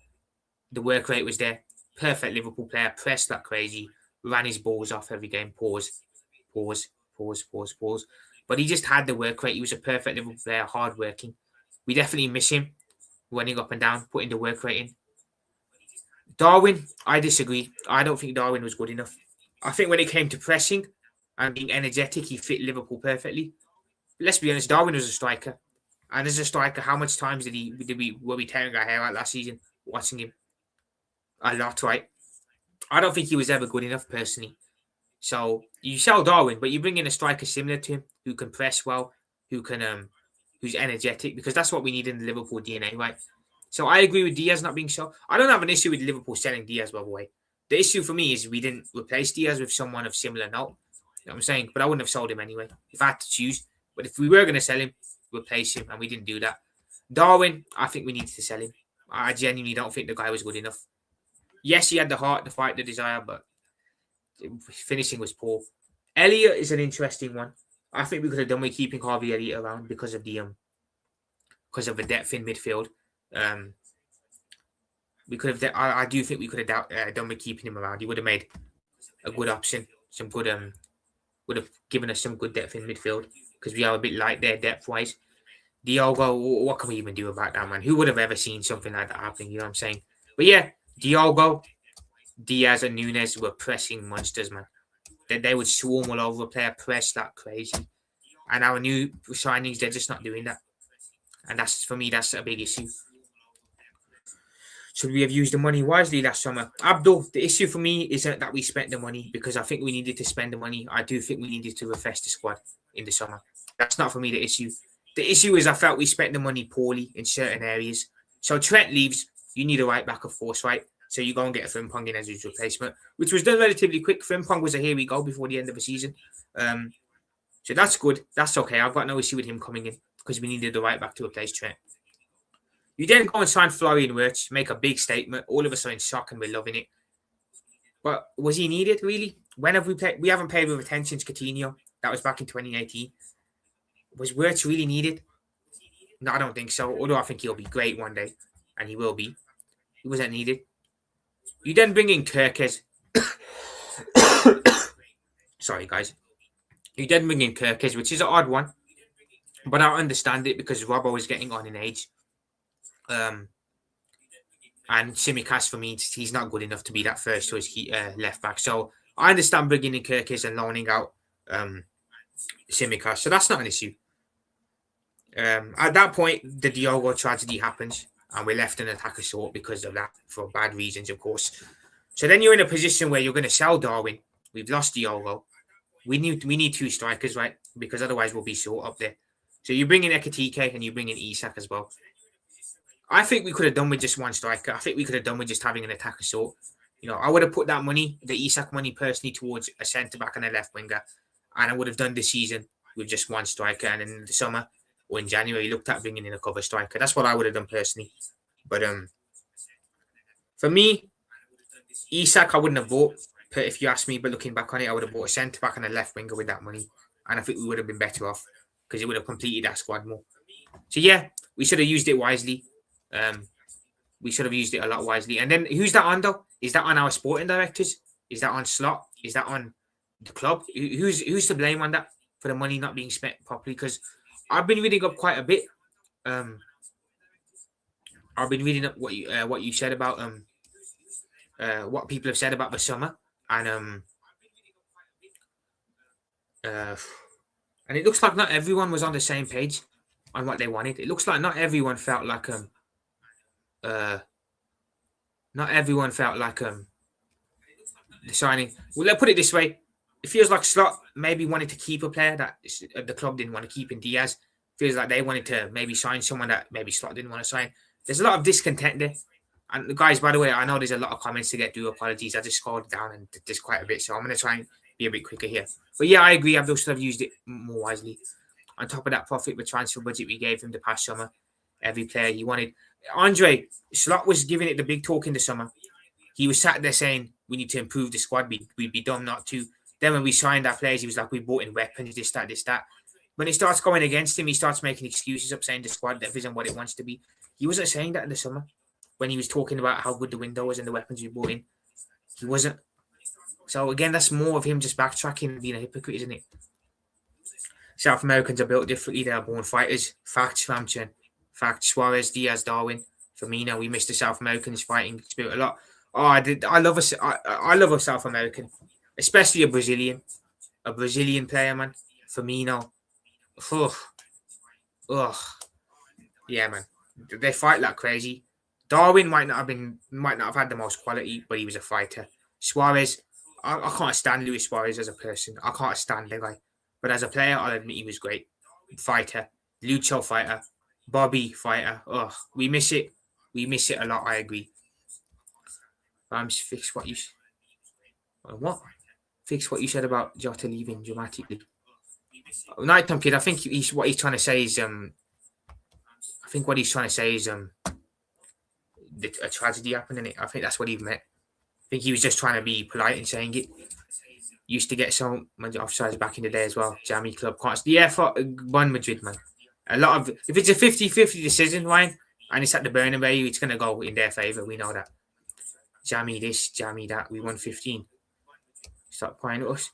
Speaker 1: the work rate was there. Perfect Liverpool player. Pressed like crazy. Ran his balls off every game. Pause. But he just had the work rate. He was a perfect Liverpool player. Hard working. We definitely miss him. running up and down, putting the work rate in. Darwin, I disagree. I don't think Darwin was good enough. I think when it came to pressing and being energetic, he fit Liverpool perfectly. But let's be honest, Darwin was a striker. And as a striker, how much times were we tearing our hair out last season watching him? A lot, right? I don't think he was ever good enough personally. So you sell Darwin, but you bring in a striker similar to him who can press well, who's energetic, because that's what we need in the Liverpool DNA, right? So I agree with Diaz not being sold. I don't have an issue with Liverpool selling Diaz, by the way. The issue for me is we didn't replace Diaz with someone of similar note. You know what I'm saying? But I wouldn't have sold him anyway if I had to choose. But if we were going to sell him, replace him, and we didn't do that. Darwin, I think we needed to sell him. I genuinely don't think the guy was good enough. Yes, he had the heart, the fight, the desire, but finishing was poor. Elliott is an interesting one. I think we could have done with keeping Harvey Elliott around because of the depth in midfield. We could have. I do think we could have done with keeping him around. He would have made a good option. Some good would have given us some good depth in midfield because we are a bit light there depth wise. Diogo, what can we even do about that, man? Who would have ever seen something like that happening? You know what I'm saying? But yeah, Diogo, Diaz, and Nunes were pressing monsters, man. They would swarm all over the player, press like crazy. And our new signings, they're just not doing that. And for me, that's a big issue. Should we have used the money wisely last summer? Abdul, the issue for me isn't that we spent the money because I think we needed to spend the money. I do think we needed to refresh the squad in the summer. That's not for me the issue. The issue is I felt we spent the money poorly in certain areas. So Trent leaves, you need a right back, of course, right? So you go and get a Frimpong in as his replacement, which was done relatively quick. Frimpong was a here we go before the end of the season. So that's good. That's okay. I've got no issue with him coming in because we needed the right back to replace Trent. You then go and sign Florian Wirtz, make a big statement. All of us are in shock and we're loving it. But was he needed, really? When have we played? We haven't paid with attention to Coutinho. That was back in 2018. Was Wirtz really needed? No, I don't think so. Although I think he'll be great one day. And he will be. He wasn't needed. You then bring in Kirkes. Sorry, guys. You then bring in Kirkes, which is an odd one. But I understand it because Robbo is getting on in age. And Tsimikas, for me, he's not good enough to be that first choice left back. So I understand bringing in Kirkes and loaning out Tsimikas. So that's not an issue. At that point, the Diogo tragedy happens. And we're left in attacker short because of that, for bad reasons, of course. So then you're in a position where you're going to sell Darwin. We've lost Diogo. We need two strikers, right? Because otherwise we'll be short up there. So you bring in Ekitike and you bring in Isak as well. I think we could have done with just one striker. I think we could have done with just having an attacker short. You know, I would have put that money, the Isak money, personally towards a centre-back and a left winger. And I would have done this season with just one striker. And in the summer or in January, looked at bringing in a cover striker. That's what I would have done personally. But for me, Isak I wouldn't have bought, if you ask me. But looking back on it, I would have bought a centre-back and a left winger with that money. And I think we would have been better off because it would have completed that squad more. So yeah, we should have used it wisely. We should have used it a lot wisely. And then who's that on though? Is that on our sporting directors? Is that on Slot? Is that on the club? Who's to blame on that for the money not being spent properly? Because I've been reading up quite a bit. I've been reading up what you said about what people have said about the summer, and it looks like not everyone was on the same page on what they wanted. It looks like not everyone felt like the signing. Well, let's put it this way: it feels like Slot maybe wanted to keep a player that the club didn't want to keep in Diaz. Feels like they wanted to maybe sign someone that maybe Slot didn't want to sign. There's a lot of discontent there. And guys, by the way, I know there's a lot of comments to get through. Apologies. I just scrolled down and did this quite a bit. So I'm going to try and be a bit quicker here. But yeah, I agree. Abdul should have used it more wisely. On top of that profit with transfer budget we gave him the past summer, every player he wanted. Andre, Slot was giving it the big talk in the summer. He was sat there saying, we need to improve the squad. We'd be dumb not to. Then when we signed our players, he was like, we bought in weapons, this, that. When it starts going against him, he starts making excuses up saying the squad depth isn't what it wants to be. He wasn't saying that in the summer when he was talking about how good the window was and the weapons we bought in. He wasn't. So again, that's more of him just backtracking and being a hypocrite, isn't it? South Americans are built differently. They are born fighters. Facts, Ramchan. Facts, Suarez, Diaz, Darwin. Firmino, we missed the South Americans fighting spirit a lot. Oh, I love I love a South American, especially a Brazilian player, man. Firmino. Ugh, ugh. Yeah, man. They fight like crazy. Darwin might not have had the most quality, but he was a fighter. Suarez, I can't stand Luis Suarez as a person. I can't stand the guy. But as a player, I'll admit he was great. Fighter. Lucho fighter. Bobby fighter. Ugh. We miss it. We miss it a lot, I agree. Fix what you what? Fix what you said about Jota leaving dramatically. Night Tom Kid, I think what he's trying to say is I think what he's trying to say is a tragedy happened in it. I think that's what he meant. I think he was just trying to be polite in saying it. Used to get so much offsides back in the day as well. Jammy Club can't. Yeah, for one Madrid, man. A lot of if it's a 50-50 decision, Ryan, and it's at the Bernabeu, it's gonna go in their favour. We know that. Jammy this, jammy that. We won 15. Stop crying at us.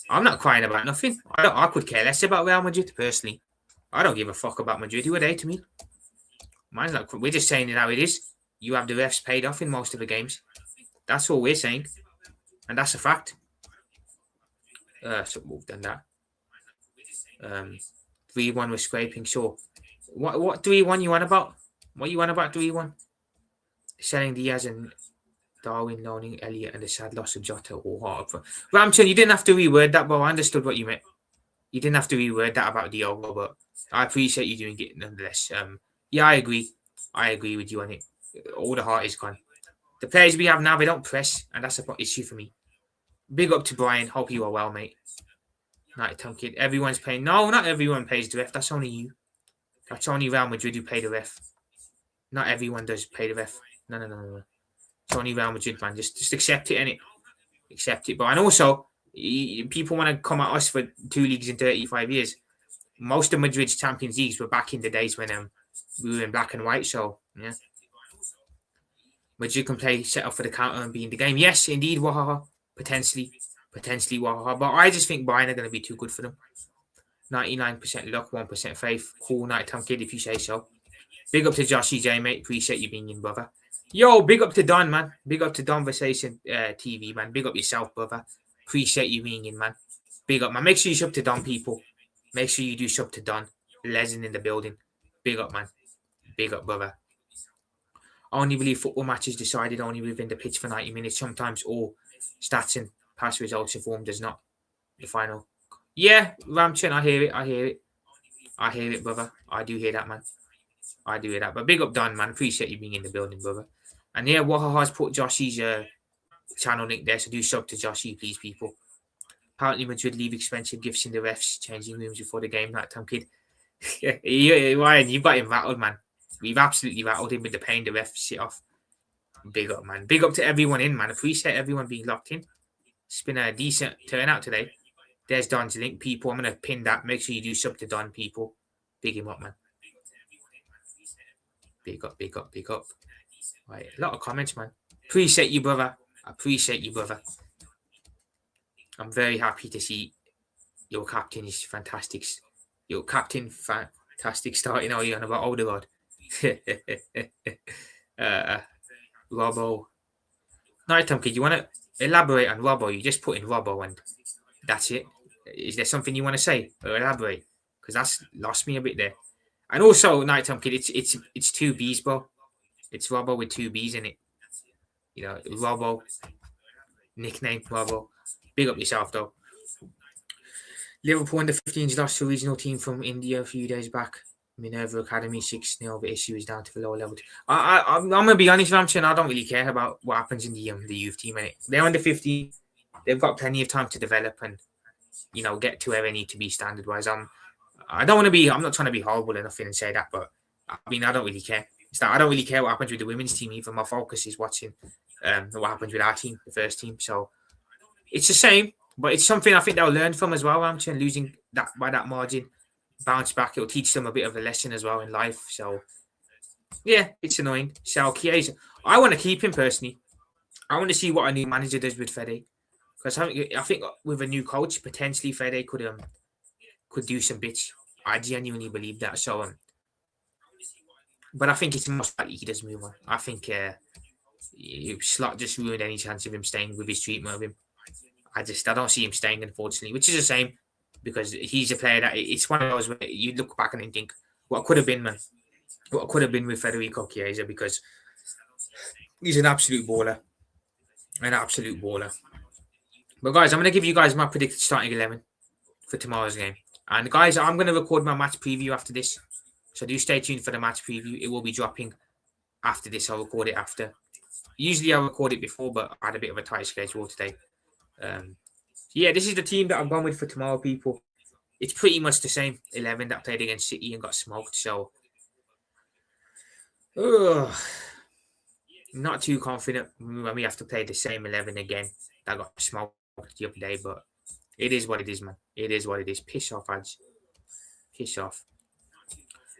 Speaker 1: I'm not crying about nothing. I could care less about Real Madrid personally. I don't give a fuck about Madrid. Who are they to me? Mine's not. We're just saying it how it is. You have the refs paid off in most of the games. That's all we're saying, and that's a fact. So we've done that. 3-1 was scraping. Sure. What 3-1 you on about? What you on about 3-1? Selling Diaz and Darwin, loaning Elliott, and the sad loss of Jota. Ramton, you didn't have to reword that, but I understood what you meant. You didn't have to reword that about Diogo, but I appreciate you doing it nonetheless. Yeah, I agree. I agree with you on it. All the heart is gone. The players we have now, they don't press, and that's an issue for me. Big up to Brian. Hope you are well, mate. Night Tom Kid. Everyone's paying. No, not everyone pays the ref. That's only you. That's only Real Madrid who pay the ref. Not everyone does pay the ref. No. It's only Real Madrid, man. Just accept it, innit? Accept it. But and also, people want to come at us for 2 leagues in 35 years. Most of Madrid's Champions Leagues were back in the days when we were in black and white. So, yeah. Madrid can play set up for the counter and be in the game. Yes, indeed, Wahaha. Potentially Wahaha. But I just think Bayern are going to be too good for them. 99% luck, 1% faith. Cool night, Tom Kid, if you say so. Big up to Joshy J, mate. Appreciate you being in, brother. Yo, big up to Don, man. Big up to Donversation TV, man. Big up yourself, brother. Appreciate you being in, man. Big up, man. Make sure you sub to Don, people. Make sure you do sub to Don. Legend in the building. Big up, man. Big up, brother. I only believe football matches decided only within the pitch for 90 minutes. Sometimes all stats and past results inform does not the final. Yeah, Ramchin, I hear it, brother. I do hear that, man. I do hear that. But big up, Don, man. Appreciate you being in the building, brother. And yeah, Wahaha's put Joshy's channel link there, so do sub to Joshy, please, people. Apparently, Madrid leave expensive gifts in the refs' changing rooms before the game. That time, kid. Ryan, you've got him rattled, man. We've absolutely rattled him with the paying the ref shit off. Big up, man. Big up to everyone in, man. Appreciate everyone being locked in. It's been a decent turnout today. There's Don's link, people. I'm going to pin that. Make sure you do sub to Don, people. Big him up, man. Big up. Right, a lot of comments, man. Appreciate you, brother. I'm very happy to see your captain is fantastic. Your captain, fantastic starting early on about Odegaard. Robbo. Night time, kid. You want to elaborate on Robbo? You just put in Robbo and that's it. Is there something you want to say or elaborate? Because that's lost me a bit there. And also, night time, kid. It's 2 B's, bro. It's Robbo with 2 B's in it. You know, Robbo. Nickname Robbo. Big up yourself, though. Liverpool under 15s lost to a regional team from India a few days back. Minerva Academy 6-0. The issue is down to the lower level. I'm going to be honest, Ramshin. I don't really care about what happens in the youth team. Mate. They're under 15. They've got plenty of time to develop and, you know, get to where they need to be standard-wise. I'm not trying to be horrible or nothing and say that, but I mean, I don't really care. It's that I don't really care what happens with the women's team either. My focus is watching what happens with our team, the first team. So it's the same, but it's something I think they'll learn from as well, Ramshin, losing that by that margin. Bounce back. It'll teach them a bit of a lesson as well in life. So, yeah, it's annoying. So, Chiesa, I want to keep him personally. I want to see what a new manager does with Fede. Because I think with a new coach, potentially Fede could do some bits. I genuinely believe that. So, But I think it's most likely he does move on. I think Slot just ruined any chance of him staying with his treatment of him. I don't see him staying, unfortunately, which is a shame because he's a player that it's one of those where you look back and think what could have been, man. What could have been with Federico Chiesa because he's an absolute baller. An absolute baller. But guys, I'm going to give you guys my predicted starting 11 for tomorrow's game. And guys, I'm going to record my match preview after this. So do stay tuned for the match preview. It will be dropping after this. I'll record it after. Usually I record it before, but I had a bit of a tight schedule today. Yeah, this is the team that I've gone with for tomorrow, people. It's pretty much the same 11 that played against City and got smoked. So, not too confident when we have to play the same 11 again that got smoked the other day. But it is what it is, man. It is what it is. Piss off, ads. Piss off.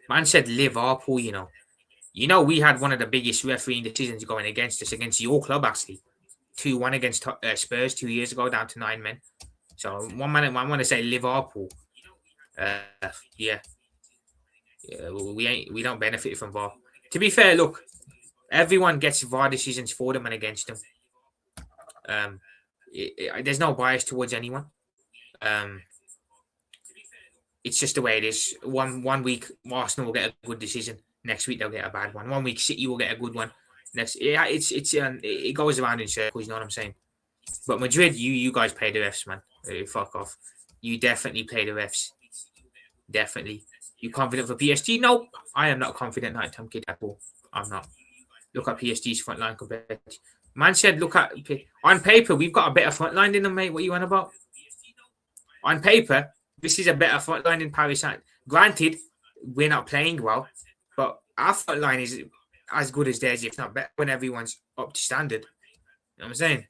Speaker 1: Man said Liverpool, you know. You know, we had one of the biggest refereeing decisions going against us, against your club, actually. 2-1 against Spurs 2 years ago, down to 9 men. So, one man, I want to say Liverpool. Yeah. We don't benefit from VAR. To be fair, look, everyone gets VAR decisions for them and against them. There's no bias towards anyone. It's just the way it is. One week Arsenal will get a good decision. Next week they'll get a bad one. 1 week City will get a good one. It goes around in circles. You know what I'm saying? But Madrid, you guys play the refs, man. Fuck off. You definitely play the refs. Definitely. You confident for PSG? No, I am not confident nighttime kid at all. I'm not. Look at PSG's front line compared to... Man said, look at... On paper, we've got a better front line than them, mate. What are you on about? On paper, this is a better front line than Paris Saint. Granted, we're not playing well, but our front line is as good as theirs, if not better, when everyone's up to standard. You know what I'm saying?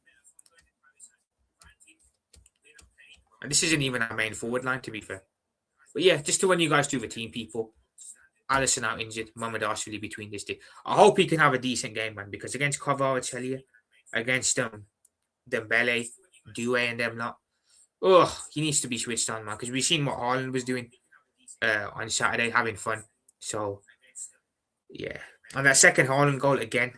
Speaker 1: And this isn't even our main forward line, to be fair. But yeah, just to run you guys through the team, people. Alisson out injured. Mohamed Ashwili between this day. I hope he can have a decent game, man, because against Kvaratskhelia, against Dembele, Doué and them lot, he needs to be switched on, man, because we've seen what Haaland was doing on Saturday, having fun. So, yeah. And that second Haaland goal again,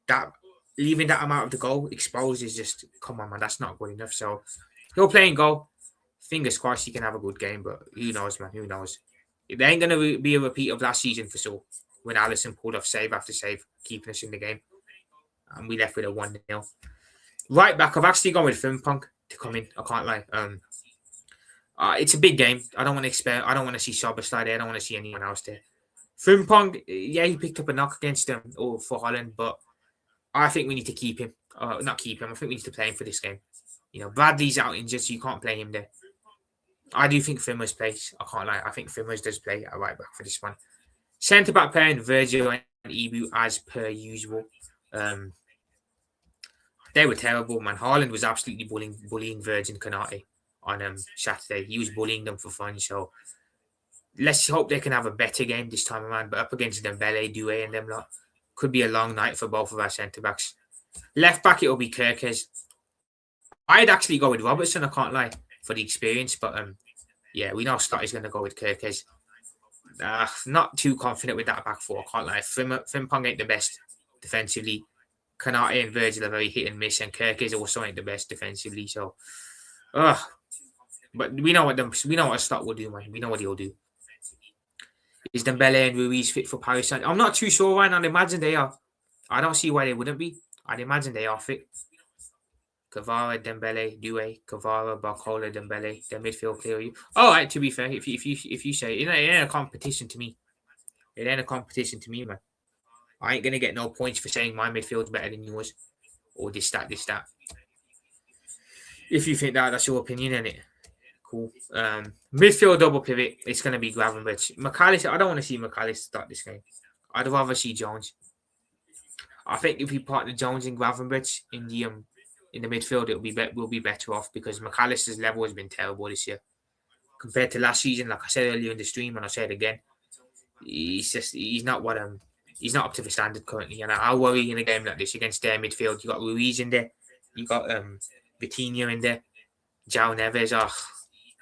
Speaker 1: that leaving that amount of the goal exposed is just, come on, man, that's not good enough. So, he'll play in goal. Fingers crossed he can have a good game, but who knows, man, who knows. It ain't going to be a repeat of last season for sure, when Alisson pulled off save after save, keeping us in the game. And we left with a 1-0. Right back, I've actually gone with Frimpong to come in. I can't lie. It's a big game. I don't want to see Szoboszlai there. I don't want to see anyone else there. Frimpong, yeah, he picked up a knock against them for Holland, but I think we need to keep him. Not keep him. I think we need to play him for this game. You know, Bradley's out injured, so you can't play him there. I do think Fimmer's plays. I can't lie. I think Fimmer's does play at right back for this one. Centre back pairing Virgil and Ibu as per usual. They were terrible, man. Haaland was absolutely bullying Virgin Canate on Saturday. He was bullying them for fun. So let's hope they can have a better game this time around. But up against Dembele, Doué, and them lot, could be a long night for both of our centre backs. Left back, it'll be Kirkes. I'd actually go with Robertson. I can't lie, for the experience, but yeah, we know Slot is going to go with Kirkes. Not too confident with that back four. I can't lie. Frimpong ain't the best defensively. Canate and Virgil are very hit and miss, and Kirkes also ain't the best defensively. So, but we know what Slot will do, man. We know what he'll do. Is Dembele and Ruiz fit for Paris Saint? I'm not too sure, Ryan. I'd imagine they are. I don't see why they wouldn't be. I'd imagine they are fit. Kvara, Dembele, Doué, Kvara, Barcola, Dembele, their midfield clear you. All right, to be fair, if you say it ain't a competition to me. It ain't a competition to me, man. I ain't gonna get no points for saying my midfield's better than yours. Or this, that. If you think that's your opinion, innit? Cool. Midfield double pivot, it's gonna be Gravenberch. McAllister, I don't want to see McAllister start this game. I'd rather see Jones. I think if we partner Jones and Gravenberch in the midfield, we'll be better off because McAllister's level has been terrible this year compared to last season. Like I said earlier in the stream, and I'll say it again, he's not up to the standard currently. And I worry in a game like this against their midfield. You got Ruiz in there, you got Vitinha in there, João Neves.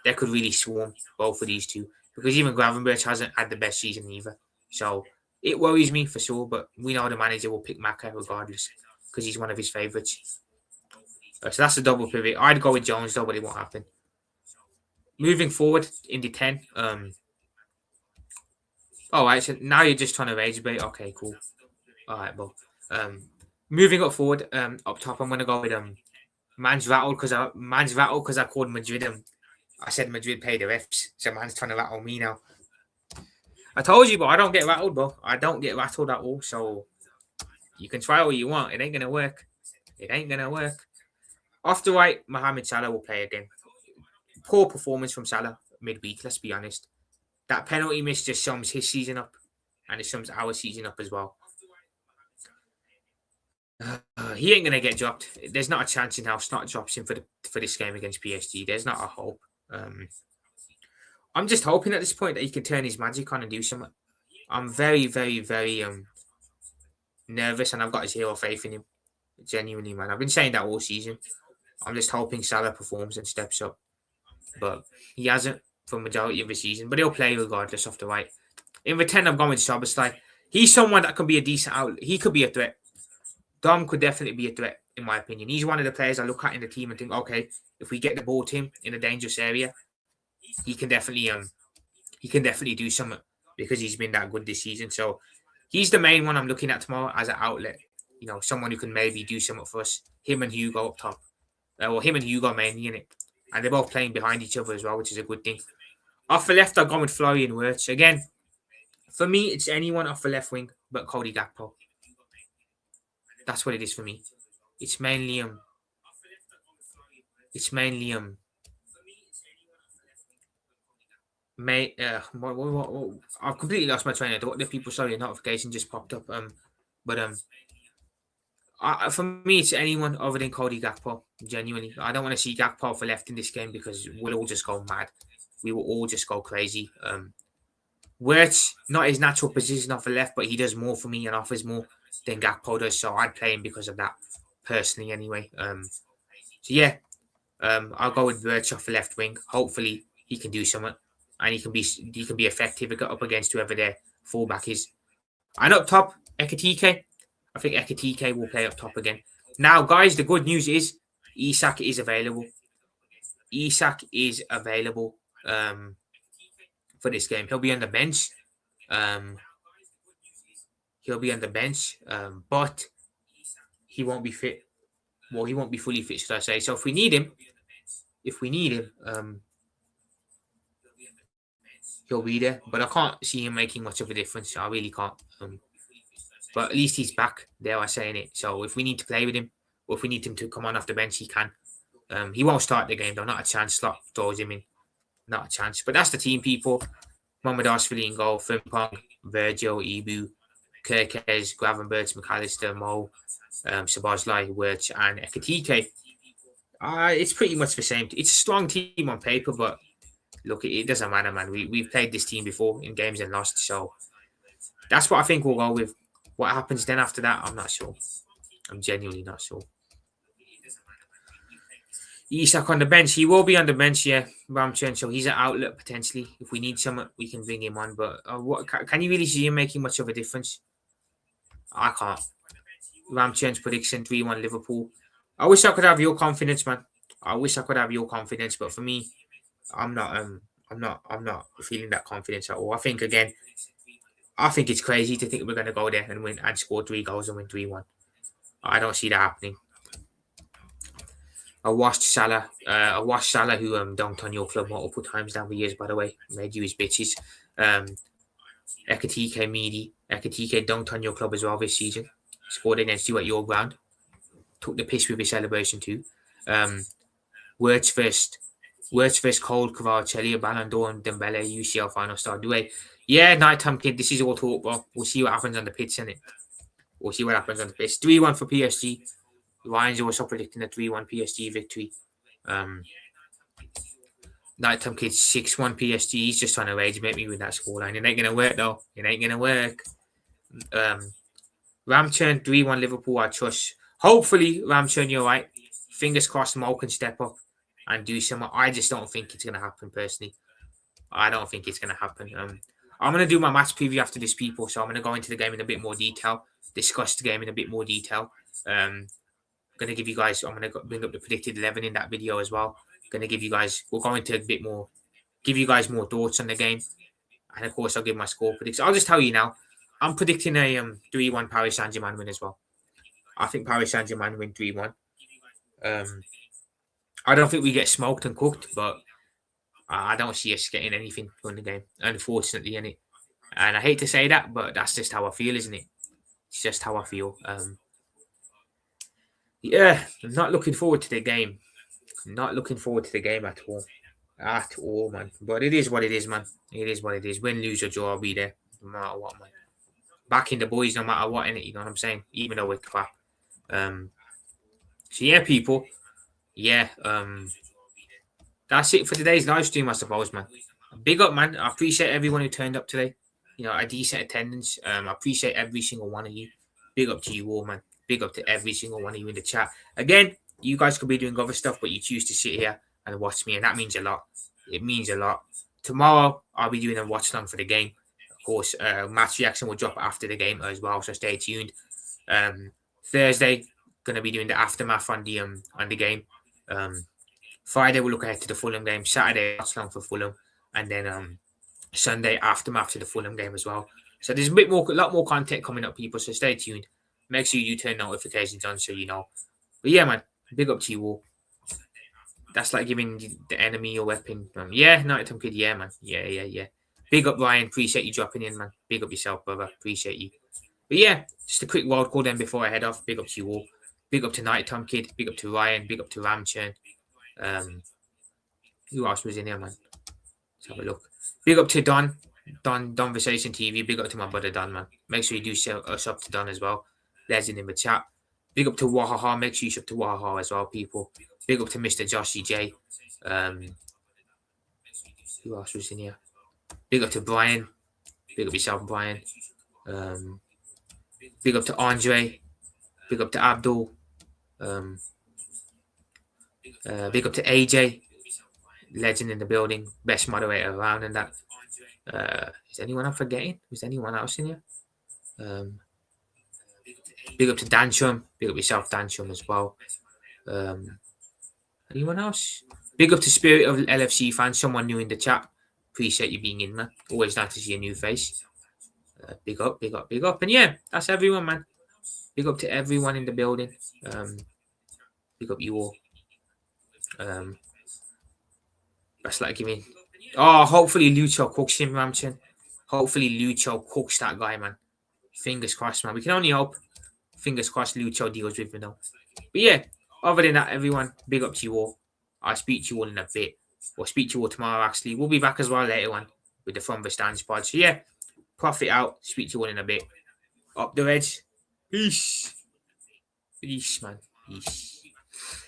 Speaker 1: They could really swarm both of these two because even Gravenberch hasn't had the best season either. So It worries me for sure, but we know the manager will pick Maka regardless because he's one of his favourites. So that's a double pivot. I'd go with Jones though, but it won't happen. Moving forward in the 10. All right, so now you're just trying to rage bait. Okay, cool. All right, well, moving up forward, up top, I'm gonna go with man's rattled because I called Madrid. I said Madrid pay the refs, so man's trying to rattle me now. I told you, but I don't get rattled, bro. I don't get rattled at all. So you can try all you want. It ain't gonna work. It ain't gonna work. Off the right, Mohamed Salah will play again. Poor performance from Salah midweek. Let's be honest. That penalty miss just sums his season up, and it sums our season up as well. He ain't gonna get dropped. There's not a chance in hell Snot drops him for this game against PSG. There's not a hope. I'm just hoping at this point that he can turn his magic on and do something. I'm very, very, very nervous, and I've got zero faith in him. Genuinely, man. I've been saying that all season. I'm just hoping Salah performs and steps up, but he hasn't for the majority of the season. But he'll play regardless of the right. In the 10, I'm going with Szoboszlai. He's someone that can be a decent outlet. He could be a threat. Dom could definitely be a threat, in my opinion. He's one of the players I look at in the team and think, okay, if we get the ball to him in a dangerous area, he can definitely do something because he's been that good this season. So he's the main one I'm looking at tomorrow as an outlet. You know, someone who can maybe do something for us. Him and Hugo up top. Well, him and Hugo mainly in it. And they're both playing behind each other as well, which is a good thing. Off the left, I've gone with Florian Wirtz. Again, for me, it's anyone off the left wing but Cody Gakpo. That's what it is for me. It's mainly I've completely lost my train of thought. The people, sorry, a notification just popped up. For me, it's anyone other than Cody Gakpo. Genuinely, I don't want to see Gakpo for left in this game because we'll all just go mad. We will all just go crazy. Wirtz, not his natural position off the left, but he does more for me and offers more than Gakpo does. So I'd play him because of that, personally. Anyway, I'll go with Wirtz off the left wing. Hopefully, he can do something, and he can be effective up against whoever their fullback is. And up top, Ekitike. I think Ekitike will play up top again. Now, guys, the good news is Isak is available. Isak is available for this game. He'll be on the bench. But he won't be fit. Well, he won't be fully fit, should I say. So if we need him, he'll be there. But I can't see him making much of a difference. I really can't. But at least he's back. There, I saying it. So if we need to play with him, or if we need him to come on off the bench, he can. He won't start the game though. Not a chance. Slot throws him in. Not a chance. But that's the team, people. Mohamed Ashfili in goal. Frimpong, Virgil, Ibu, Kirkes, Gravenberch, McAllister, Mo, Szoboszlai, Wirtz, and Ekitike. It's pretty much the same. It's a strong team on paper, but look, it doesn't matter, man. We've played this team before in games and lost, so that's what I think we'll go with. What happens then after that, I'm not sure. I'm genuinely not sure. Isak on the bench. He will be on the bench, yeah. Ramchen, so he's an outlet potentially. If we need someone, we can bring him on. But can you really see him making much of a difference? I can't. Ramchen's prediction 3-1 Liverpool. I wish I could have your confidence, man. I wish I could have your confidence, but for me, I'm not feeling that confidence at all. I think it's crazy to think we're going to go there and win and score 3 goals and win 3-1. I don't see that happening. I watched Salah who dunked on your club multiple times down the years, by the way. Made you his bitches. Ekitike Meady. Ekitike dunked on your club as well this season. Scored against you at your ground. Took the piss with his celebration too. Words first Cole, Kvaratskhelia, Ballon d'Or, and Dembele, UCL final star. Yeah, nighttime kid, this is all talk, bro. We'll see what happens on the pitch, innit? We'll see what happens on the pitch. 3-1 for PSG. Ryan's also predicting a 3-1 PSG victory. Nighttime kid, 6-1 PSG. He's just trying to rage bait me with that scoreline. It ain't going to work, though. It ain't going to work. Ramchurn, 3-1 Liverpool, I trust. Hopefully, Ramchurn, you're right. Fingers crossed Mo can step up and do something. I just don't think it's going to happen, personally. I don't think it's going to happen. I'm going to do my match preview after this, people. So I'm going to go into the game in a bit more detail, discuss the game in a bit more detail. I'm going to give you guys, I'm going to bring up the predicted 11 in that video as well. Going to give you guys, we'll go into a bit more, give you guys more thoughts on the game. And of course, I'll give my score prediction. I'll just tell you now, I'm predicting a 3-1 Paris Saint-Germain win as well. I think Paris Saint-Germain win 3-1. I don't think we get smoked and cooked, but I don't see us getting anything from the game, unfortunately, innit? And I hate to say that, but that's just how I feel, isn't it? It's just how I feel. Yeah, I'm not looking forward to the game. Not looking forward to the game at all. At all, man. But it is what it is, man. It is what it is. Win, lose, or draw, I'll be there. No matter what, man. Backing the boys no matter what, innit? You know what I'm saying? Even though we're crap. So yeah, people. Yeah, that's it for today's live stream, I suppose, man. Big up, man. I appreciate everyone who turned up today. You know, a decent attendance. I appreciate every single one of you. Big up to you all, man. Big up to every single one of you in the chat. Again, you guys could be doing other stuff, but you choose to sit here and watch me, and that means a lot. It means a lot. Tomorrow, I'll be doing a watch along for the game. Of course, match reaction will drop after the game as well, so stay tuned. Thursday, gonna be doing the aftermath on the game. Friday, we'll look ahead to the Fulham game. Saturday, watch along for Fulham, and then Sunday, aftermath to the Fulham game as well. So there's a lot more content coming up, people. So stay tuned. Make sure you turn notifications on so you know. But yeah, man, big up to you all. That's like giving the enemy your weapon. Yeah, Night Time Kid. Yeah, man. Yeah. Big up, Ryan. Appreciate you dropping in, man. Big up yourself, brother. Appreciate you. But yeah, just a quick world call then before I head off. Big up to you all. Big up to Night Time Kid. Big up to Ryan. Big up to Ramchurn. Who else was in here, man? Let's have a look. Big up to Don Conversation TV. Big up to my brother Don, man. Make sure you do shout us up to Don as well. Legend in the chat. Big up to Wahaha. Make sure you sub to Wahaha as well, people. Big up to Mr. Joshy J. Who else was in here? Big up to Brian. Big up yourself, Brian. Big up to Andre. Big up to Abdul. Big up to AJ. Legend in the building. Best moderator around and that. Is anyone I'm forgetting? Is anyone else in here? Big up to Danchum. Big up yourself, Danchum, as well. Anyone else? Big up to Spirit of LFC fans. Someone new in the chat. Appreciate you being in, man. Always nice to see a new face. Big up. And yeah, that's everyone, man. Big up to everyone in the building. Big up you all. That's like giving. Oh, hopefully Lucho cooks him, Ramson. Hopefully Lucho cooks that guy, man. Fingers crossed, man. We can only hope. Fingers crossed Lucho deals with me now. But yeah, other than that, everyone, big up to you all. I'll speak to you all in a bit. Or speak to you all tomorrow, actually. We'll be back as well later on with the From the Stands pod. So yeah, profit out. Speak to you all in a bit. Up the Reds. Peace. Peace, man. Peace.